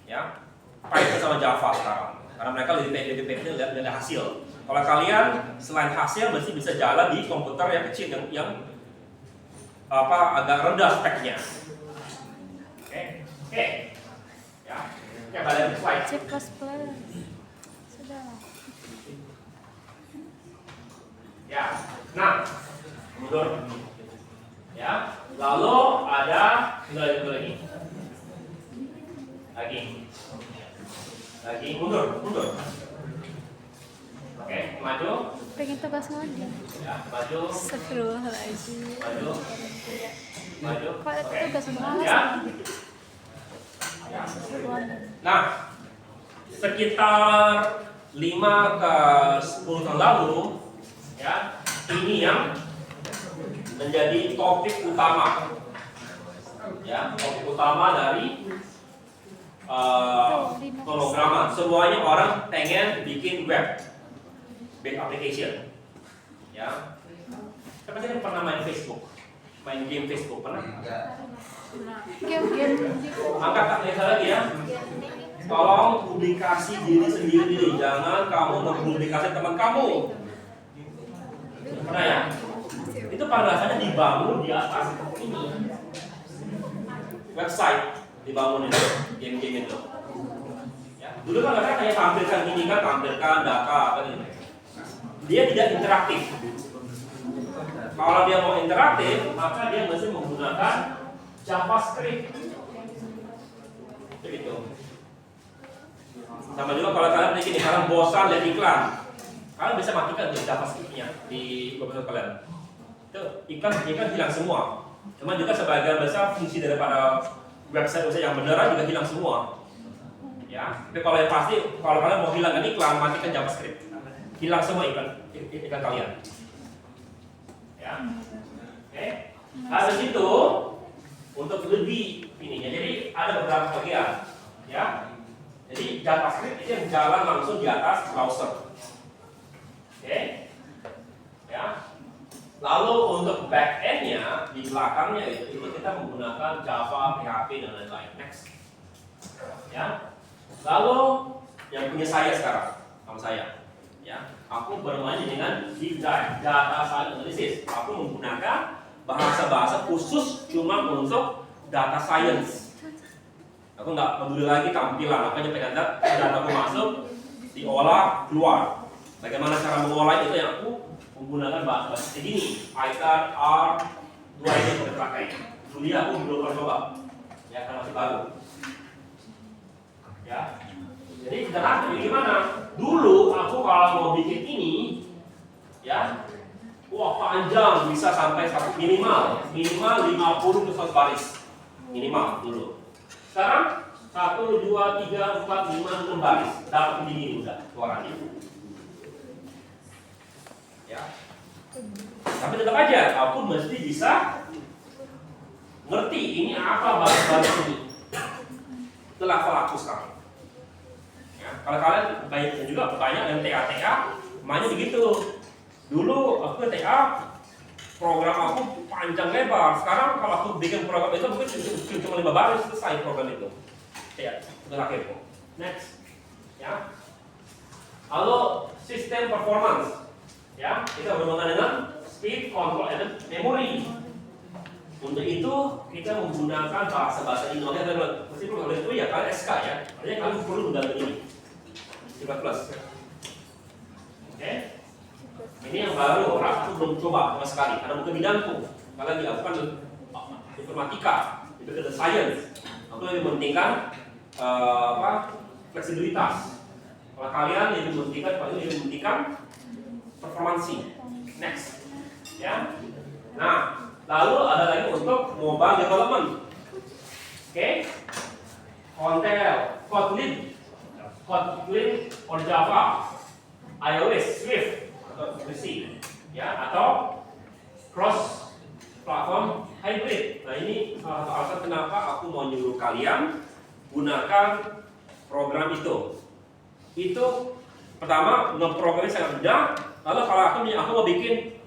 Ya, Python sama Java sekarang, karena mereka lebih lihat hasil. Kalau kalian selain hasil masih bisa jalan di komputer yang kecil yang agak rendah speknya. Oke. Ya. Ya balik ke slide. C++. Sudah. Ya. Nah, mundur. Ya. Lalu ada lagi. Lagi mundur. Oke, maju. Pengen tugas ngoding. Ya, maju. Astagfirullahaladzim. Maju. Kalau itu Oke. tugas malas. Ya. Nah, sekitar 5 ke 10 tahun lalu, ya, ini yang menjadi topik utama, ya, topik utama dari pemrograman. Semuanya orang pengen bikin web application. Ya. Siapa sih yang pernah main Facebook? Main game Facebook pernah? Game-game gitu. Angkat tangannya lagi ya. Tolong publikasi diri sendiri, jangan kamu mempublikasi teman kamu. Pernah ya? Itu pada dasarnya dibangun di atas ini. Website dibangun itu, game-game itu. Ya, dulu kan mereka hanya tampilkan ini kan, tampilkan data apa ini. Dia tidak interaktif. Kalau dia mau interaktif, maka dia mesti menggunakan JavaScript. Begitu. Sama juga kalau kalian begini, kalian bosan lihat iklan, kalian bisa matikan tuh JavaScript-nya di website kalian. Itu iklan hilang semua. Cuma juga sebagian besar fungsi daripada website yang beneran juga hilang semua. Ya, tapi kalau yang pasti, kalau kalian mau hilangkan iklan, matikan JavaScript. Hilang semua iklan kalian. Ya, oke. Habis itu untuk lebih ininya, jadi ada beberapa bagian. Ya, jadi JavaScript itu yang jalan langsung di atas browser. Oke, ya. Lalu untuk back-end-nya di belakangnya itu kita menggunakan Java, PHP dan lain-lain. Next. Ya. Lalu yang punya saya sekarang, sama saya. Ya, aku bermain dengan Big Data Science Analysis. Aku menggunakan bahasa-bahasa khusus cuma untuk data science. Aku nggak peduli lagi tampilan, aku hanya pengen dataku masuk, diolah, keluar. Bagaimana cara mengolah itu yang aku menggunakan bahasa segini, Python, R, dua ini yang kita pakai. Dulu aku belum pernah coba, ya karena masih baru. Ya, jadi interaktif gimana? Dulu aku kalau mau bikin ini, ya, wah panjang bisa sampai minimal 50 ke 100 baris minimal dulu. Sekarang 1, 2, 3, 4, 5, 6 baris dapat begini udah suaranya. Ya. Tapi tetap aja aku mesti bisa ngerti ini apa bahasa ini. Itulah aku sekarang. Ya, kalau kalian banyak yang TA mainnya begitu. Dulu aku TA program aku panjang lebar. Sekarang kalau aku bikin program itu mungkin cuma 5 baris selesai program itu. Ya, sudah akhir kok. Next. Ya. Lalu sistem performance. Ya, kita berhubungan dengan speed, control, and memory. Untuk itu kita menggunakan bahasa-bahasa Indonesia dan meskipun oleh itu ya kalian SK ya, artinya kalian perlu menggunakan ini. Sifat plus. Oke. Ini yang baru, aku belum coba sama sekali karena bukan bidangku. Kalian dilakukan informatika, itu data science. Aku lebih mementingkan fleksibilitas. Kalau kalian lebih mementingkan performansi. Next, ya. Nah, lalu ada lagi untuk mobile development. Oke, Kotlin or Java, iOS, Swift atau C, ya, atau cross platform hybrid. Nah, ini salah satu alasan kenapa aku mau nyuruh kalian gunakan program itu. Itu pertama, ngeprogramnya sangat mudah. Lalu kalau aku mau bikin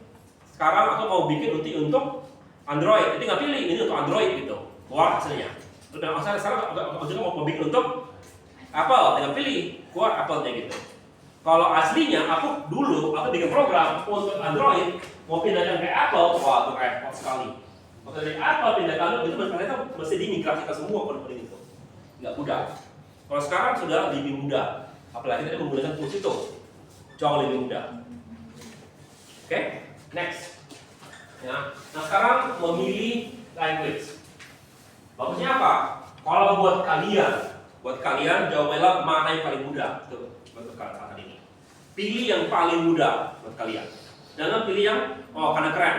sekarang aku mau bikin untuk Android, jadi nggak pilih ini untuk Android gitu, keluar hasilnya. Terus sekarang aku juga mau bikin untuk Apple, tinggal pilih keluar Apple-nya gitu. Kalau aslinya aku bikin program untuk Android, mau pindahkan ke Apple, wah itu repot sekali. Kalau dari Apple pindah ke Android itu mereka mesti dimigrasikan semua kode-kode itu, nggak mudah. Kalau sekarang sudah lebih mudah, apalagi kita menggunakan tools itu jauh lebih mudah. Oke, next. Ya. Nah sekarang memilih language. Bagusnya apa? Kalau buat kalian jawabannya mana yang paling mudah tuh untuk kalian ini. Pilih yang paling mudah buat kalian. Jangan pilih yang karena keren.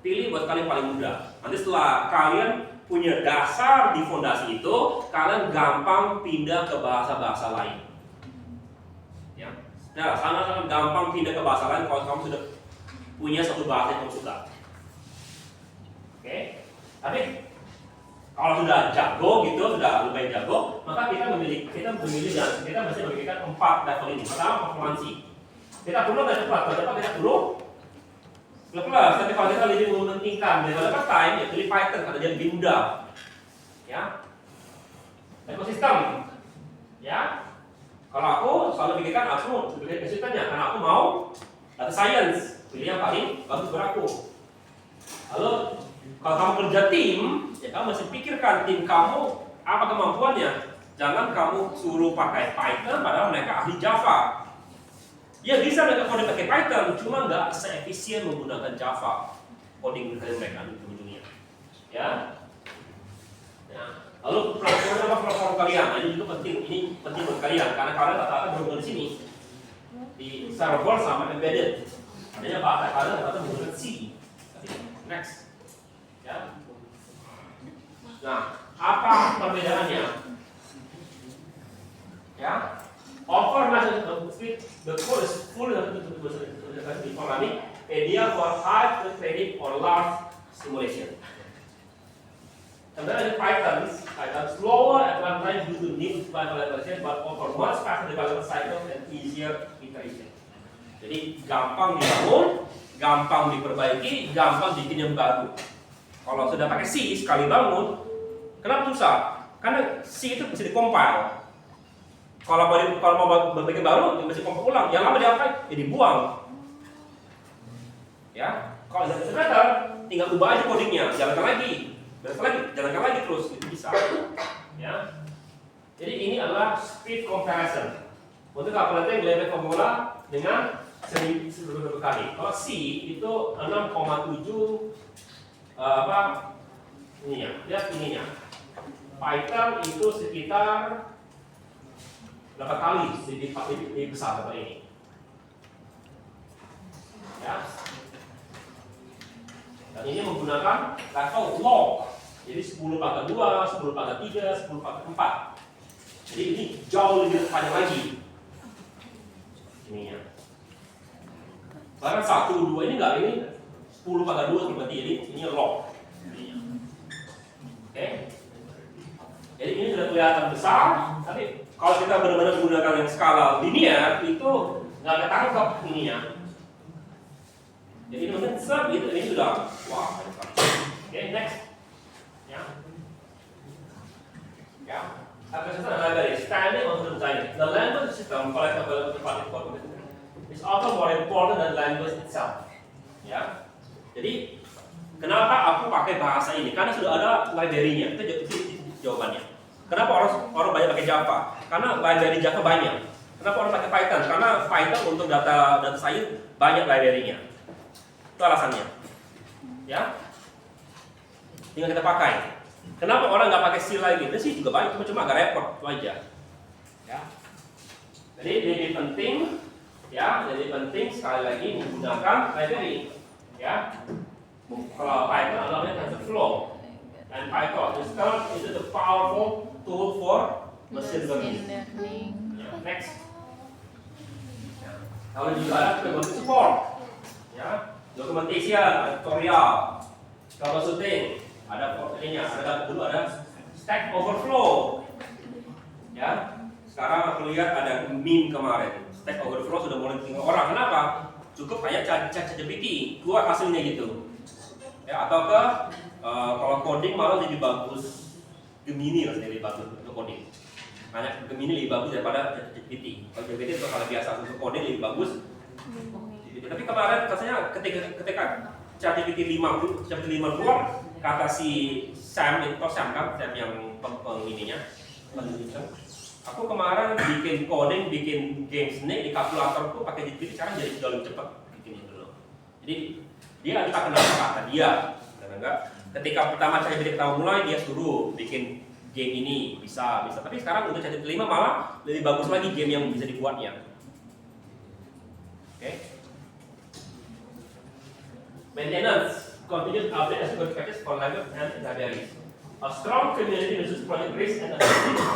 Pilih buat kalian paling mudah. Nanti setelah kalian punya dasar di fondasi itu, kalian gampang pindah ke bahasa-bahasa lain. Ya, nah sangat-sangat gampang pindah ke bahasa lain kalau kamu sudah punya satu bahasa yang kamu suka. Oke, tapi Kalau sudah jago gitu, sudah lumayan jago, maka kita memilih dan kita masih memiliki 4 level ini. Pertama performansi. Kita perlu nggak cepat, kalau cepat kita perlu plus. Tapi kalau kita lebih mementingkan developer time, ya pilih Python karena dia lebih mudah. Ya, ekosistem. Ya, kalau aku selalu pikirkan aku pilih ekosistemnya karena aku mau data science, pilih yang paling bagus buat aku. Lalu kalau kamu kerja tim, ya kamu mesti pikirkan tim kamu apa kemampuannya. Jangan kamu suruh pakai Python padahal mereka ahli Java. Ya bisa mereka coding pakai Python, cuma nggak seefisien menggunakan Java coding mereka ujung-ujungnya. Ya. Lalu platform kalian, ini juga penting. Ini penting buat kalian karena kalian rata-rata berhubungan di sini di server sama embedded. Adanya bahasa kalian rata-rata menggunakan C. Next. Ya. Nah, apa perbedaannya? Ya. Overnight the code is full of programming idea for high training or large simulation. And then in Python slower at one time due to need parallelization, but offer much faster development cycle and easier iteration. Jadi gampang dibangun, gampang diperbaiki, gampang bikin yang baru. Kalau sudah pakai C sekali bangun, kenapa susah? Karena C itu bisa dikompil. Kalau mau bikin baru, mesti kompil ulang. Yang lama diapain? Ya dibuang. Ya, kalau sudah better, tinggal ubah aja codingnya, jalankan lagi. Jalankan lagi terus, itu bisa. Ya. Jadi ini adalah speed comparison. Untuk kalkulator yang level formula dengan beberapa kali. Kalau C itu 6,7 ininya, lihat ininya. Python itu sekitar berapa kali lebih besar seperti ini. Ya. Dan ini menggunakan level log. Jadi 10 pangkat 2, 10 pangkat 3, 10 pangkat 4. Jadi ini jauh lebih panjang lagi. Ininya. Bahkan 1, 2 ini enggak, ini 10 pangkat 2 berarti ini log. Oke. Jadi ini sudah kelihatan besar, tapi kalau kita benar-benar menggunakan yang skala linear itu nggak ketangkep ininya. Jadi ini mungkin set gitu, ini sudah wah. Oke, next. Ya. Ya. Application library standing on the design. The language system collectible is often more important than language itself. Ya. Jadi kenapa aku pakai bahasa ini? Karena sudah ada library-nya. Itu jawabannya. Kenapa orang banyak pakai Java? Karena library Java banyak. Kenapa orang pakai Python? Karena Python untuk data science banyak library-nya. Itu alasannya. Ya. Tinggal kita pakai. Kenapa orang nggak pakai C lagi? Itu sih juga banyak, cuma agak repot, itu aja. Ya. Jadi penting, ya, jadi penting sekali lagi menggunakan library. Ya. Kalau Python namanya TensorFlow. And Python is the powerful tool for machine learning. Ya, next. Kalau juga ada documentation support, ya, documentation, tutorial, troubleshooting, ada portfolionya, dulu ada Stack Overflow, ya. Sekarang aku lihat ada meme kemarin, Stack Overflow sudah mulai ditinggal orang. Kenapa? Cukup kayak ChatGPT, keluar hasilnya gitu. Ya, atau kalau coding malah lebih bagus Gemini lah lebih bagus untuk coding. Banyak Gemini lebih bagus daripada ChatGPT. Kalau ChatGPT itu kalau biasa untuk coding lebih bagus. Tapi kemarin katanya ketika ChatGPT 5 keluar, kata si Sam yang ininya, aku kemarin bikin coding, bikin games nih di kalkulatorku pakai GPT, sekarang jadi jauh lebih cepat bikinnya dulu. Jadi dia kita kenal kata dia, karena enggak. Ketika pertama ChatGPT kita mulai, dia suruh bikin game ini bisa. Tapi sekarang untuk ChatGPT 5 malah lebih bagus lagi game yang bisa dibuatnya. Oke. Maintenance, continuous update as good practice for language and libraries. A strong community versus project risk and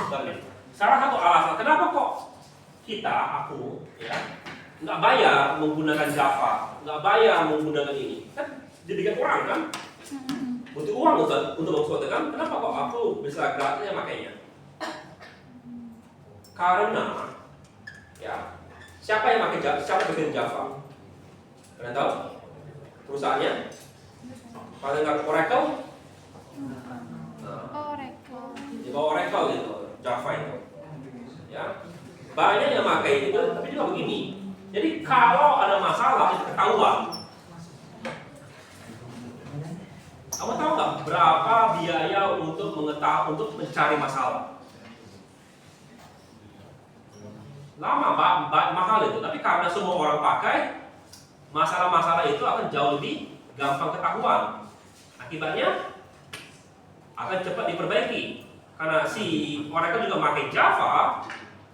learning. Salah satu alasan kenapa kok aku, ya, nggak bayar menggunakan Java, nggak bayar menggunakan ini, kan didikan orang kan, butuh uang untuk mengkontekkan. Kenapa kok aku bisa gratis makanya? Karena ya siapa yang bikin Java? Kalian tahu? Perusahaannya? Kalian nggak Oracle? Oracle. Di bawah Oracle gitu, Java itu. Ya, banyak yang pakai itu, tapi juga begini. Jadi kalau ada masalah itu ketahuan. Kamu tahu nggak berapa biaya untuk mencari masalah? Lama, mahal itu. Tapi karena semua orang pakai, masalah-masalah itu akan jauh lebih gampang ketahuan. Akibatnya akan cepat diperbaiki. Karena si Oracle juga pakai Java,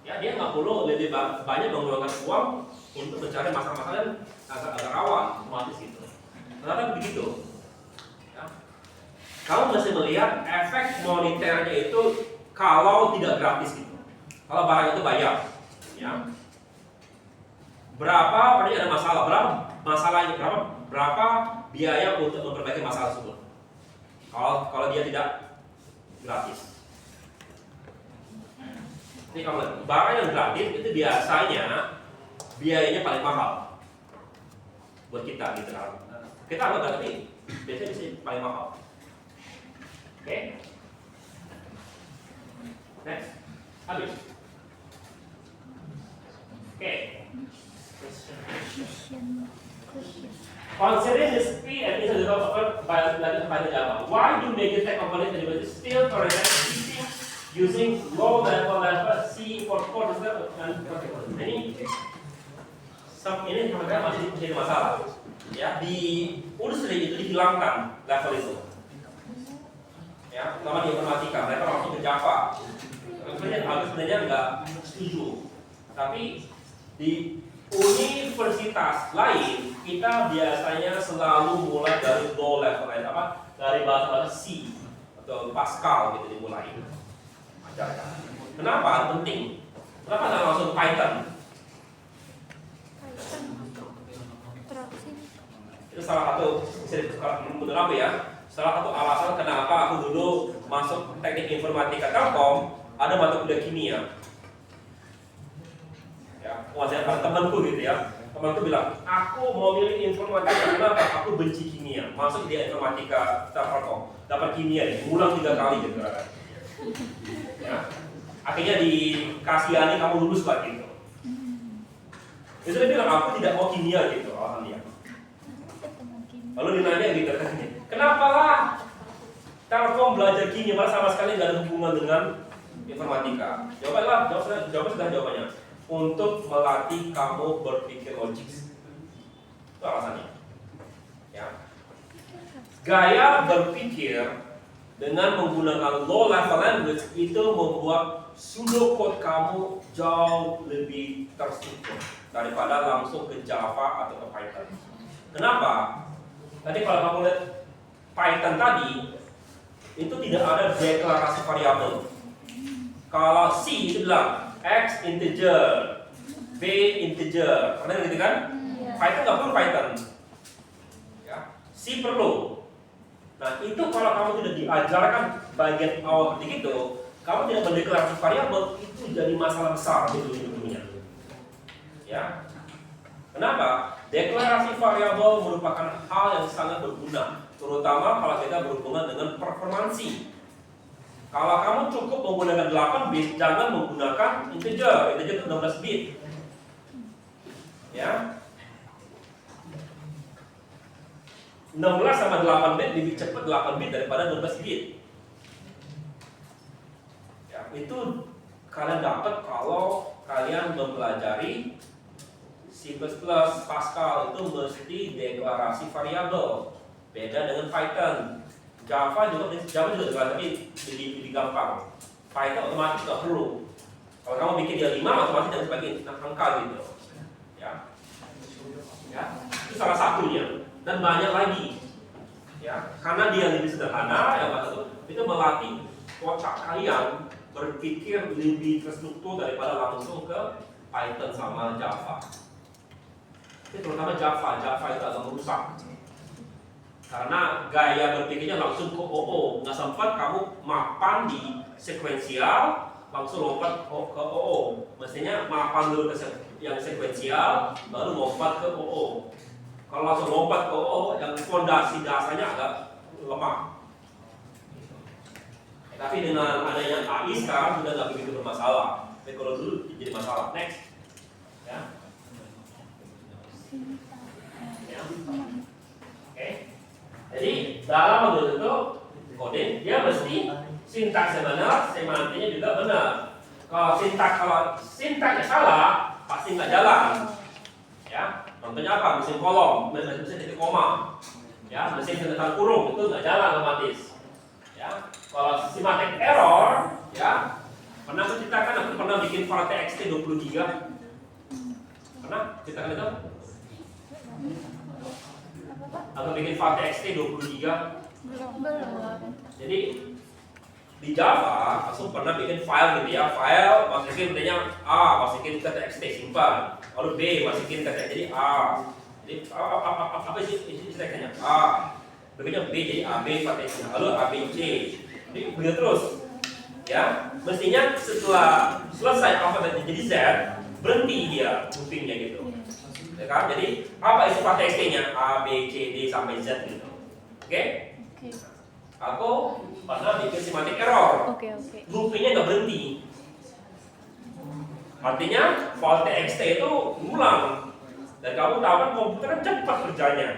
ya dia nggak perlu lebih banyak mengeluarkan uang untuk mencari masalah-masalah yang agak rawan, otomatis gitu. Kenapa begitu? Ya. Kamu mesti melihat efek moneternya itu kalau tidak gratis gitu. Kalau barang itu bayar, ya. Berapa ada masalah? Berapa biaya untuk memperbaiki masalah tersebut? Kalau dia tidak gratis. Ini kamu lihat, barang yang gratis itu biasanya biayanya paling mahal buat kita gitu kan. Kita anggap tapi biasanya di sini paling mahal. Oke? Next, habis. Oke. Considering the speed and ease of development by the Java, why do major tech companies still prioritize teaching using low level C for core and ini sebenarnya masih jadi masalah. Ya, di industri itu dihilangkan level itu. Ya, terutama di informatika, mereka langsung ke Java. Sebenarnya nggak setuju. Tapi di universitas lain kita biasanya selalu mulai dari low level, dari bahasa C atau Pascal gitu dimulai. Kenapa penting? Kenapa nggak langsung Python? Itu salah satu salah satu alasan kenapa aku dulu masuk teknik informatika Telkom, ada mata kuliah kimia. Ya, wajar temanku gitu ya. Temanku bilang, aku mau milih informatika kenapa? Aku benci kimia. Masuk dia informatika Telkom, dapat kimia nih, ulang 3 kali gitu kan. Ya. Akhirnya dikasihani kamu lulus lah gitu. Itu dia bilang aku tidak mau kimia gitu alasan dia. Lalu dinanya gitu kan, kenapa lah Telkom belajar kimia malah sama sekali nggak ada hubungan dengan informatika? Jawab sudah jawabannya. Untuk melatih kamu berpikir logis. Itu alasannya. Ya. Gaya berpikir dengan menggunakan low level language itu membuat pseudocode kamu jauh lebih terstruktur daripada langsung ke Java atau ke Python. Kenapa? Tadi kalau kamu lihat Python tadi itu tidak ada deklarasi variabel. Kalau C itu bilang X integer, B integer, pernah gitu kan? Python nggak perlu Python. Ya. C perlu. Nah itu kalau kamu tidak diajarkan bagian awal seperti itu, kamu tidak mendeklarasi variabel, itu jadi masalah besar di dunia. Ya. Kenapa? Deklarasi variabel merupakan hal yang sangat berguna, terutama kalau kita berhubungan dengan performansi. Kalau kamu cukup menggunakan 8 bit, jangan menggunakan integer itu 16 bit. Ya. 16 sama 8 bit lebih cepat 8 bit daripada 12 bit. Ya, itu kalian dapat kalau kalian mempelajari C++, Pascal itu mesti deklarasi variabel. Beda dengan Python. Java juga tapi lebih gampang. Python otomatis nggak perlu. Kalau kamu bikin dia 5, otomatis dan sebagai angka gitu. Ya. Ya, itu salah satunya. Dan banyak lagi. Ya, karena dia lebih sederhana, yang itu melatih otak kalian berpikir lebih terstruktur daripada langsung ke Python sama Java. Itu terutama Java itu agak merusak. Karena gaya berpikirnya langsung ke OO, nggak sempat kamu mapan di sekuensial, langsung lompat ke OO. Mestinya mapan dulu ke yang sekuensial, baru lompat ke OO. Kalau langsung lompat ke OO, yang fondasi dasarnya agak lemah. Tapi dengan adanya AI sekarang sudah nggak begitu bermasalah. Tapi kalau dulu jadi masalah. Next, ya. Oke. Jadi dalam membentuk coding dia mesti sintaksnya benar, semantiknya juga benar. Kalau sintaksnya salah, pasti nggak jalan. Ya, contohnya apa? Mesin kolom, mesin titik koma, ya, mesin tanda kurung itu nggak jalan otomatis. Ya, kalau semantik error, ya, pernah menciptakan atau pernah bikin file txt 20 giga? Pernah ciptakan itu? Atau bikin file txt 20 giga? Belum. Jadi di Java, aku pernah bikin file gitu ya, file masukin intinya A, masukin ke txt simpan, lalu B masukin ke txt jadi A. Jadi apa sih istilahnya? A, berikutnya B jadi AB pakai lalu ABC. Jadi begitu terus. Ya, mestinya setelah selesai alfabet jadi Z, berhenti dia loopingnya gitu. Ya kan? Jadi apa isi txt-nya? A, B, C, D sampai Z gitu. Oke? Aku pernah bikin semantik error. Oke. Loopingnya nggak berhenti. Artinya file txt itu ngulang. Dan kamu tahu kan komputer kan cepat kerjanya.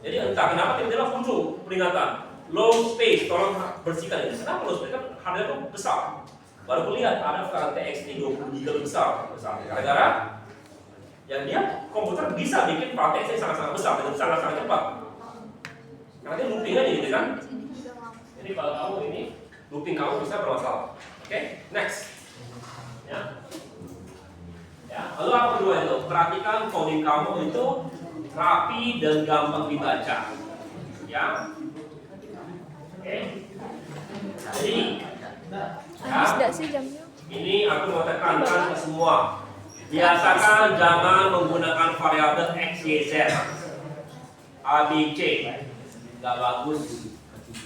Jadi entah kenapa tiba-tiba muncul peringatan low space, tolong bersihkan ini. Kenapa low space? Kan hardware itu besar. Baru kulihat ada file txt 20 GB besar. Gara-gara yang dia komputer bisa bikin file txt sangat-sangat besar dengan sangat-sangat cepat. Karena dia looping aja gitu kan. Jadi kalau kamu ini looping kamu bisa bermasalah. Oke, next. Ya. Ya, lalu apa kedua itu? Perhatikan coding kamu itu rapi dan gampang dibaca. Ya. Oke. Jadi, Habis enggak sih jamnya? ini aku mau tekankan ke semua. Biasakan jangan menggunakan variabel x, y, z, a, b, c. Gak bagus.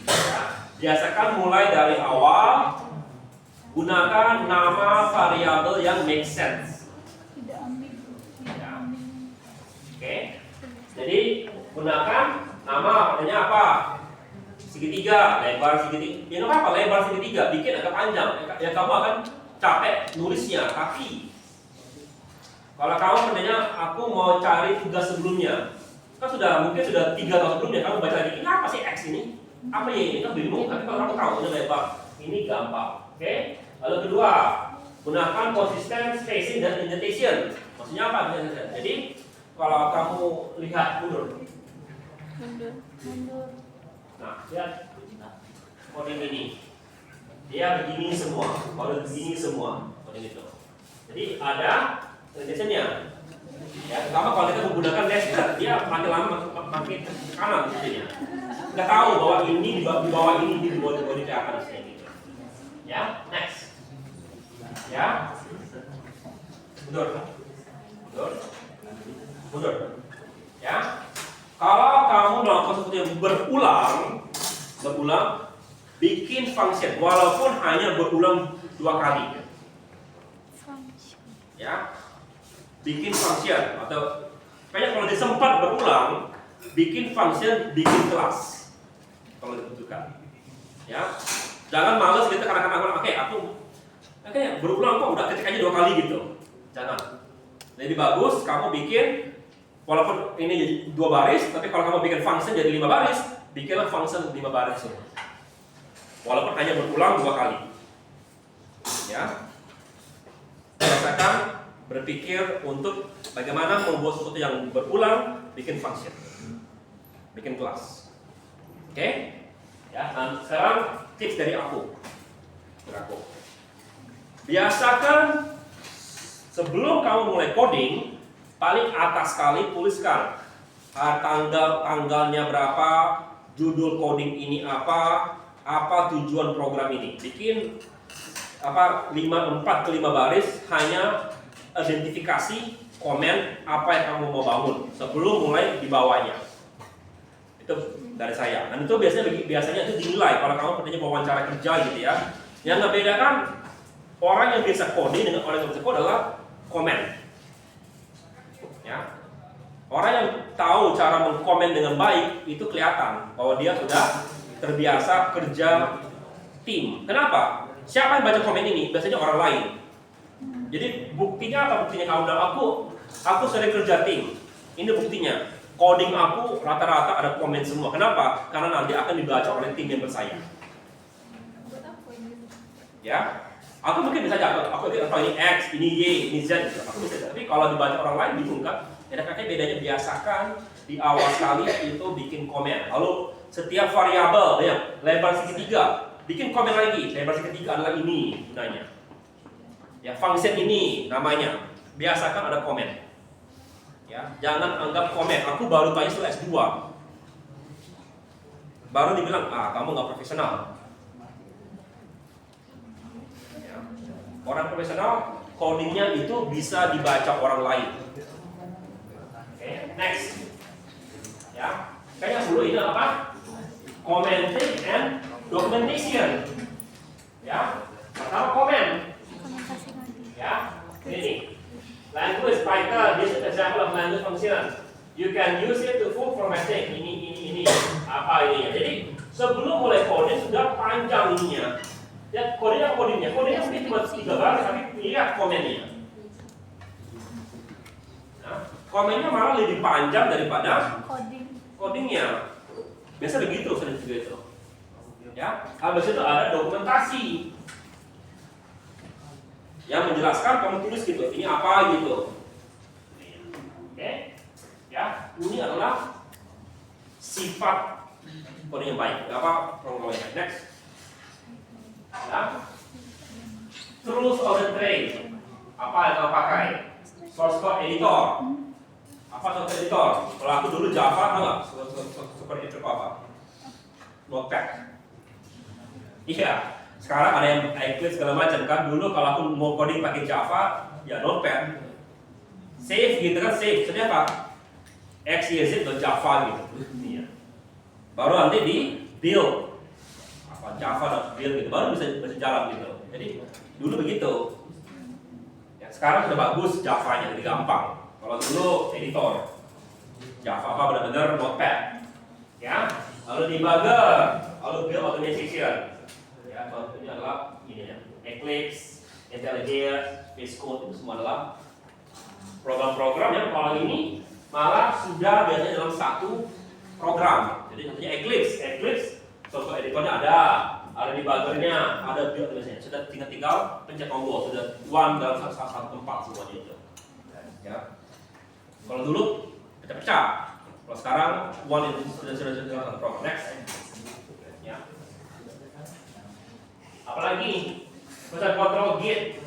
Ya. Biasakan mulai dari awal. Gunakan nama variabel yang make sense. Tidak ambigu. Ya. Oke. Jadi gunakan nama artinya apa? Segitiga, lebar segitiga. Ya nggak apa-apa, lebar segitiga. Bikin agak panjang. Ya kamu akan capek nulisnya. Tapi kalau kamu sebenarnya aku mau cari tugas sebelumnya, kan mungkin sudah 3 tahun sebelumnya kamu baca lagi. Ini apa sih X ini? Apa ya ini? Kan bingung. Tapi kalau kamu tahu ini lebar, ini gampang. Oke. Lalu kedua, gunakan konsisten, spacing, dan indentation. Maksudnya apa? Jadi kalau kamu lihat mundur. Nah, lihat coding ini. Dia begini semua, baru begini semua, coding itu. Jadi ada indentationnya. Ya, pertama kalau kita menggunakan dash, dia makin lama makin ke kanan jadinya. Nggak tahu bahwa ini di bawah ini, di bawah ini akan kayak gitu. Ya, next. Ya, mundur. Ya, kalau kamu melakukan sesuatu yang berulang, bikin function walaupun hanya berulang 2 kali. Ya, bikin function atau kayak kalau disempat berulang, bikin function, bikin kelas kalau dibutuhkan. Ya, jangan males gitu kadang-kadang oke aku kayak berulang kok udah ketik aja 2 kali gitu. Jangan. Jadi bagus kamu bikin walaupun ini jadi 2 baris, tapi kalau kamu bikin function jadi 5 baris, bikinlah function 5 baris semua. Walaupun hanya berulang 2 kali. Ya. Biasakan berpikir untuk bagaimana membuat sesuatu yang berulang, bikin function. Bikin kelas. Oke? Ya, dan sekarang tips dari aku. Biasakan sebelum kamu mulai coding, paling atas sekali tuliskan tanggalnya berapa, judul coding ini apa tujuan program ini. Bikin 4 ke 5 baris hanya identifikasi komen apa yang kamu mau bangun sebelum mulai di bawahnya. Itu dari saya. Dan itu biasanya itu dinilai kalau kamu pertanyaan wawancara kerja gitu ya. Yang membedakan orang yang bisa coding dengan orang yang bisa code adalah komen. Ya. Orang yang tahu cara mengkomen dengan baik itu kelihatan bahwa dia sudah terbiasa kerja tim. Kenapa? Siapa yang baca komen ini? Biasanya orang lain. Jadi buktinya apa? Buktinya kamu dan aku sering kerja tim. Ini buktinya. Coding aku rata-rata ada komen semua. Kenapa? Karena nanti akan dibaca oleh tim member saya. Ya, aku mungkin bisa jawab. Aku tidak tahu ini X, ini Y, ini Z. Aku bisa. Tapi kalau dibaca orang lain bingung kan? Ya, kakaknya bedanya biasakan di awal sekali itu bikin komen. Lalu setiap variabel, ya, lebar segitiga, bikin komen lagi. Lebar segitiga adalah ini gunanya. Ya, function ini namanya. Biasakan ada komen. Ya, jangan anggap komen. Aku baru tanya soal S2. Baru dibilang, kamu nggak profesional. Ya. Orang profesional, codingnya itu bisa dibaca orang lain. Next, ya, kayak dulu ini apa? Commenting and documentation, ya. Pertama komen, ya. Ini language Python. This is example of language function. You can use it to full formatting. Ini apa ini? Jadi sebelum mulai coding sudah panjang ininya. Ya, codingnya mungkin cuma 3 baris, tapi lihat komennya. Komennya malah lebih panjang daripada codingnya. Biasa begitu, sering juga itu. Ya, habis itu ada dokumentasi yang menjelaskan kamu tulis gitu. Ini apa gitu. Oke, ya, ini adalah sifat coding yang baik. Apa program yang baik? Next, ya, tools of the trade. Apa yang kamu pakai? Source code editor. Apa source editor? Kalau aku dulu Java, enggak? Super editor apa? Notepad. Iya. Sekarang ada yang Eclipse segala macam kan. Dulu kalau aku mau coding pakai Java, ya Notepad. Save gitu kan, save. Sebenarnya apa? xyz.java gitu. Iya. Baru nanti di build. Apa java.build gitu. Baru bisa jalan gitu. Jadi dulu begitu. Ya, sekarang sudah bagus Java-nya, jadi gampang. Kalau dulu editor, Java apa benar-benar Notepad, ya. Lalu debugger, lalu build automation, ya. Contohnya adalah ini ya, Eclipse, IntelliJ, VS Code, itu semua adalah program-program yang kalau ini malah sudah biasanya dalam satu program. Jadi contohnya Eclipse, software editornya ada debuggernya, ada build automation. Sudah tinggal pencet tombol, sudah one dalam satu tempat semuanya itu, ya. Kalau dulu pecah-pecah, kalau sekarang one itu sudah satu program. Next, ya. Apalagi bisa kontrol Git,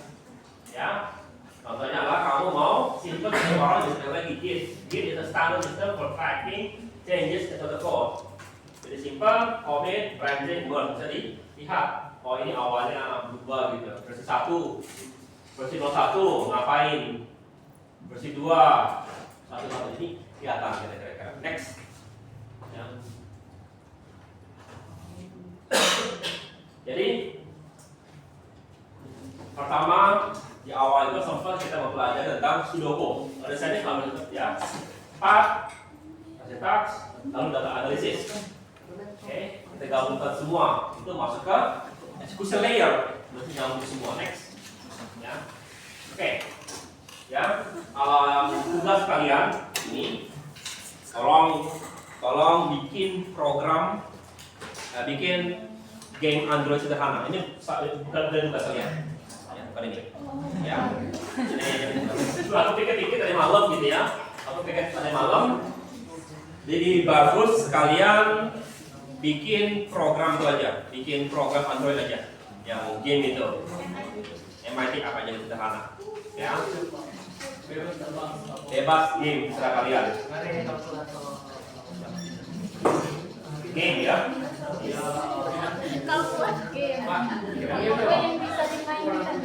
ya. Contohnya adalah kamu mau simple orang bisa lagi Git. Git is a standard system for tracking changes into the code. Jadi simple, commit, branching, merge. Bisa dilihat. Oh ini awalnya berubah gitu. Versi 1, versi 01 ngapain? Versi 2 satu ini kelihatan kira-kira. Next, ya. Jadi pertama di awal itu sempat kita mempelajari tentang Sudoku. Ada saya kalau ya, part, syntax, lalu data analisis. Oke, kita gabungkan semua itu masuk ke execution layer, berarti nyambung semua. Next, ya. Oke. Ya, tugas kalian ini tolong bikin program, bikin game Android sederhana. Ini bukan tugas kalian, ya, bukan ini. Ya, ini aku pikir-pikir dari malam gitu ya. Aku pikir dari malam. Jadi bagus kalian bikin program itu aja, bikin program Android aja, yang game itu. MIT apa aja sederhana, ya. Bebas game terserah kalian. Game ya. Kalau buat game, apa yang bisa dimainkan?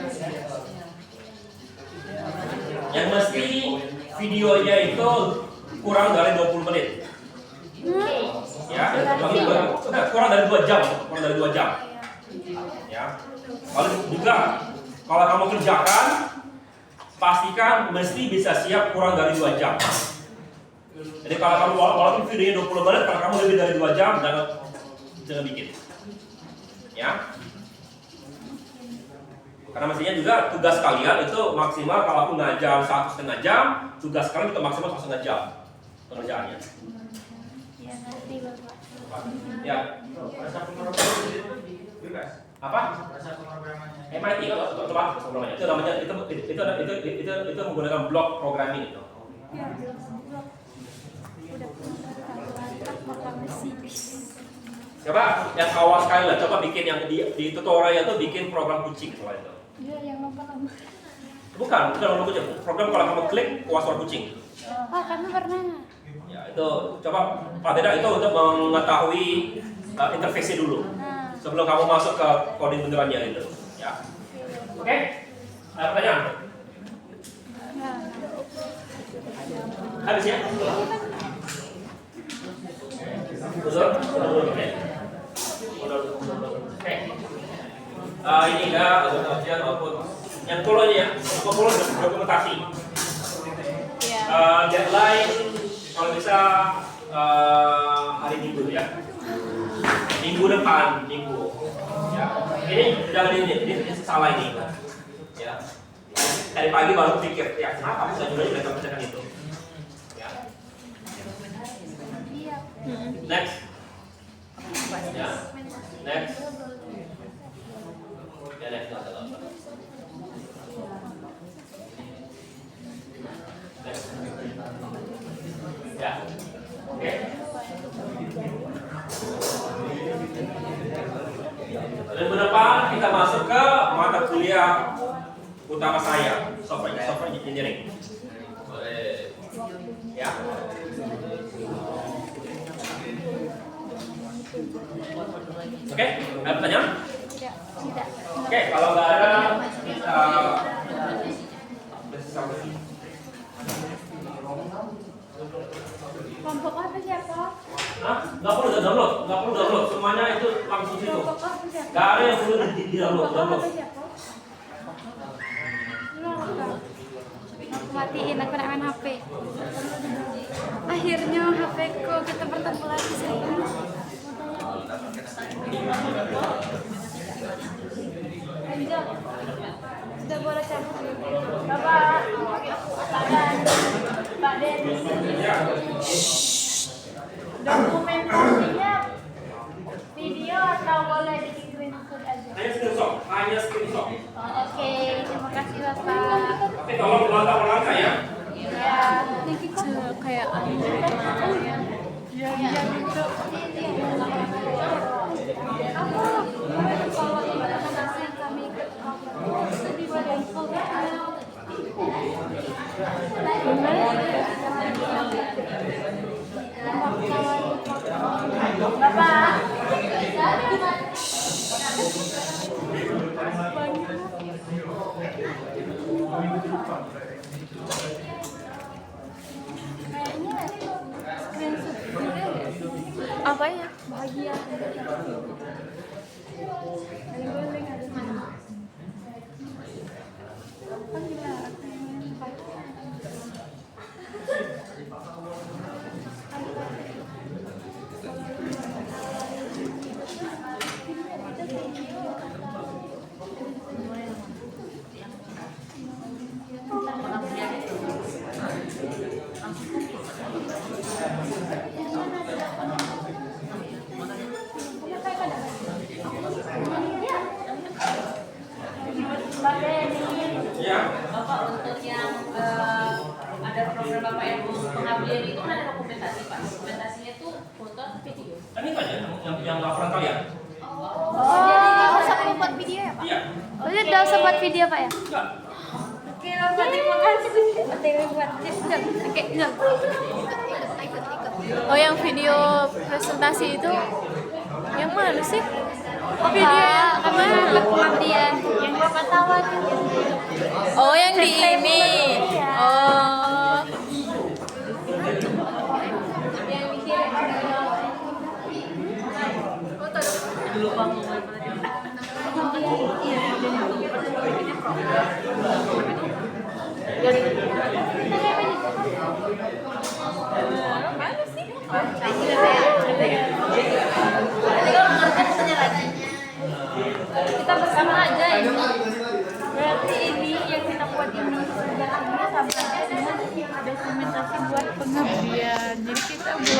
Yang mesti videonya itu kurang dari 20 menit. Ya, kurang dari 2 jam, kurang dari 2 jam. Ya. Lalu juga kalau kamu kerjakan, pastikan mesti bisa siap kurang dari 2 jam. Jadi kalau kamu walaupun videonya 20 menit, kalau kamu lebih dari 2 jam, jangan bikin. Ya. Karena mestinya juga tugas kalian itu maksimal kalau aku ngajar 1,5 jam, tugas kalian itu maksimal 1,5 jam pengerjaannya. Ya, ngerti Bapak. Ya. Apa? MIT kalau coba itu namanya itu menggunakan block programming itu. Ya, blok. Udah latar Bapak masih bisa. Coba yang awal sekali lah, coba bikin yang di tutorial itu bikin program kucing soal itu. Iya, yang lomba-lomba. Bukan program kucing. Program kalau kamu klik keluar suara kucing. Oh, kami pernah. Ya itu coba Pak Beda itu untuk mengetahui interface dulu Nah, sebelum kamu masuk ke coding benerannya itu. Ya. Oke? Ada pertanyaan? nah. Habis ya? Betul? Oke. Oke. Ini enggak ujian maupun yang puluh ini ya, 50 dokumentasi. Deadline kalau bisa hari Minggu ya. Minggu depan, Minggu. Ya. Ini jangan ini salah ini. Ya. Dari pagi baru pikir, ya kenapa bisa juga kerjakan itu. Ya. Iya. Next. Ya. Next. Ya, next. Next. Ya. Oke. Dan depan kita masuk ke mata kuliah utama saya, software engineering. Ya. Oke, ada pertanyaan? Tidak. Oke, kalau nggak ada kita sampai sini. Kelompok apa siapa? Hah? Nggak perlu download, semuanya itu langsung situ. Kelompok apa siapa? Nggak ada yang perlu di download. Kelompok apa siapa? Aku matiin, aku nak main HP. Akhirnya HP ku kita bertemu lagi sayang. Lanjut. Sudah boleh cabut. Bapak, Pak Denny. Dokumentasinya video atau boleh di screenshot aja? Hanya screenshot. Oh, oke, terima kasih Bapak. Tapi tolong langkah-langkah ya. Ya, Kayak yang itu. Apa? Kalau dokumentasi kami ikut itu dibuat yang full. Bapak. Kayaknya screenshot juga ya. apa ya? Bahagia. Guling-guling ada mana? Kan juga Ya. Bapak untuk yang ada program Bapak yang pengabdian itu kan ada dokumentasi Pak. Dokumentasinya itu foto atau video? Ini kan ya, yang laporan kalian. jadi nggak usah buat video ya Pak? Iya. Oh, jadi nggak usah buat video Pak ya? Enggak. Oke, Bapak terima kasih. OTW buat tips. Oke, ikut. Oh, yang video presentasi itu yang mana sih? Oh, video kami buat pengabdian yang Bapak tawarin. Oh, yang di ini. Oh. Yang dikirim. Mana sih? Kita bersama aja ini. Berarti ini yang kita buat ini sejarahnya sama dengan dokumentasi buat pengabdian. Jadi kita buat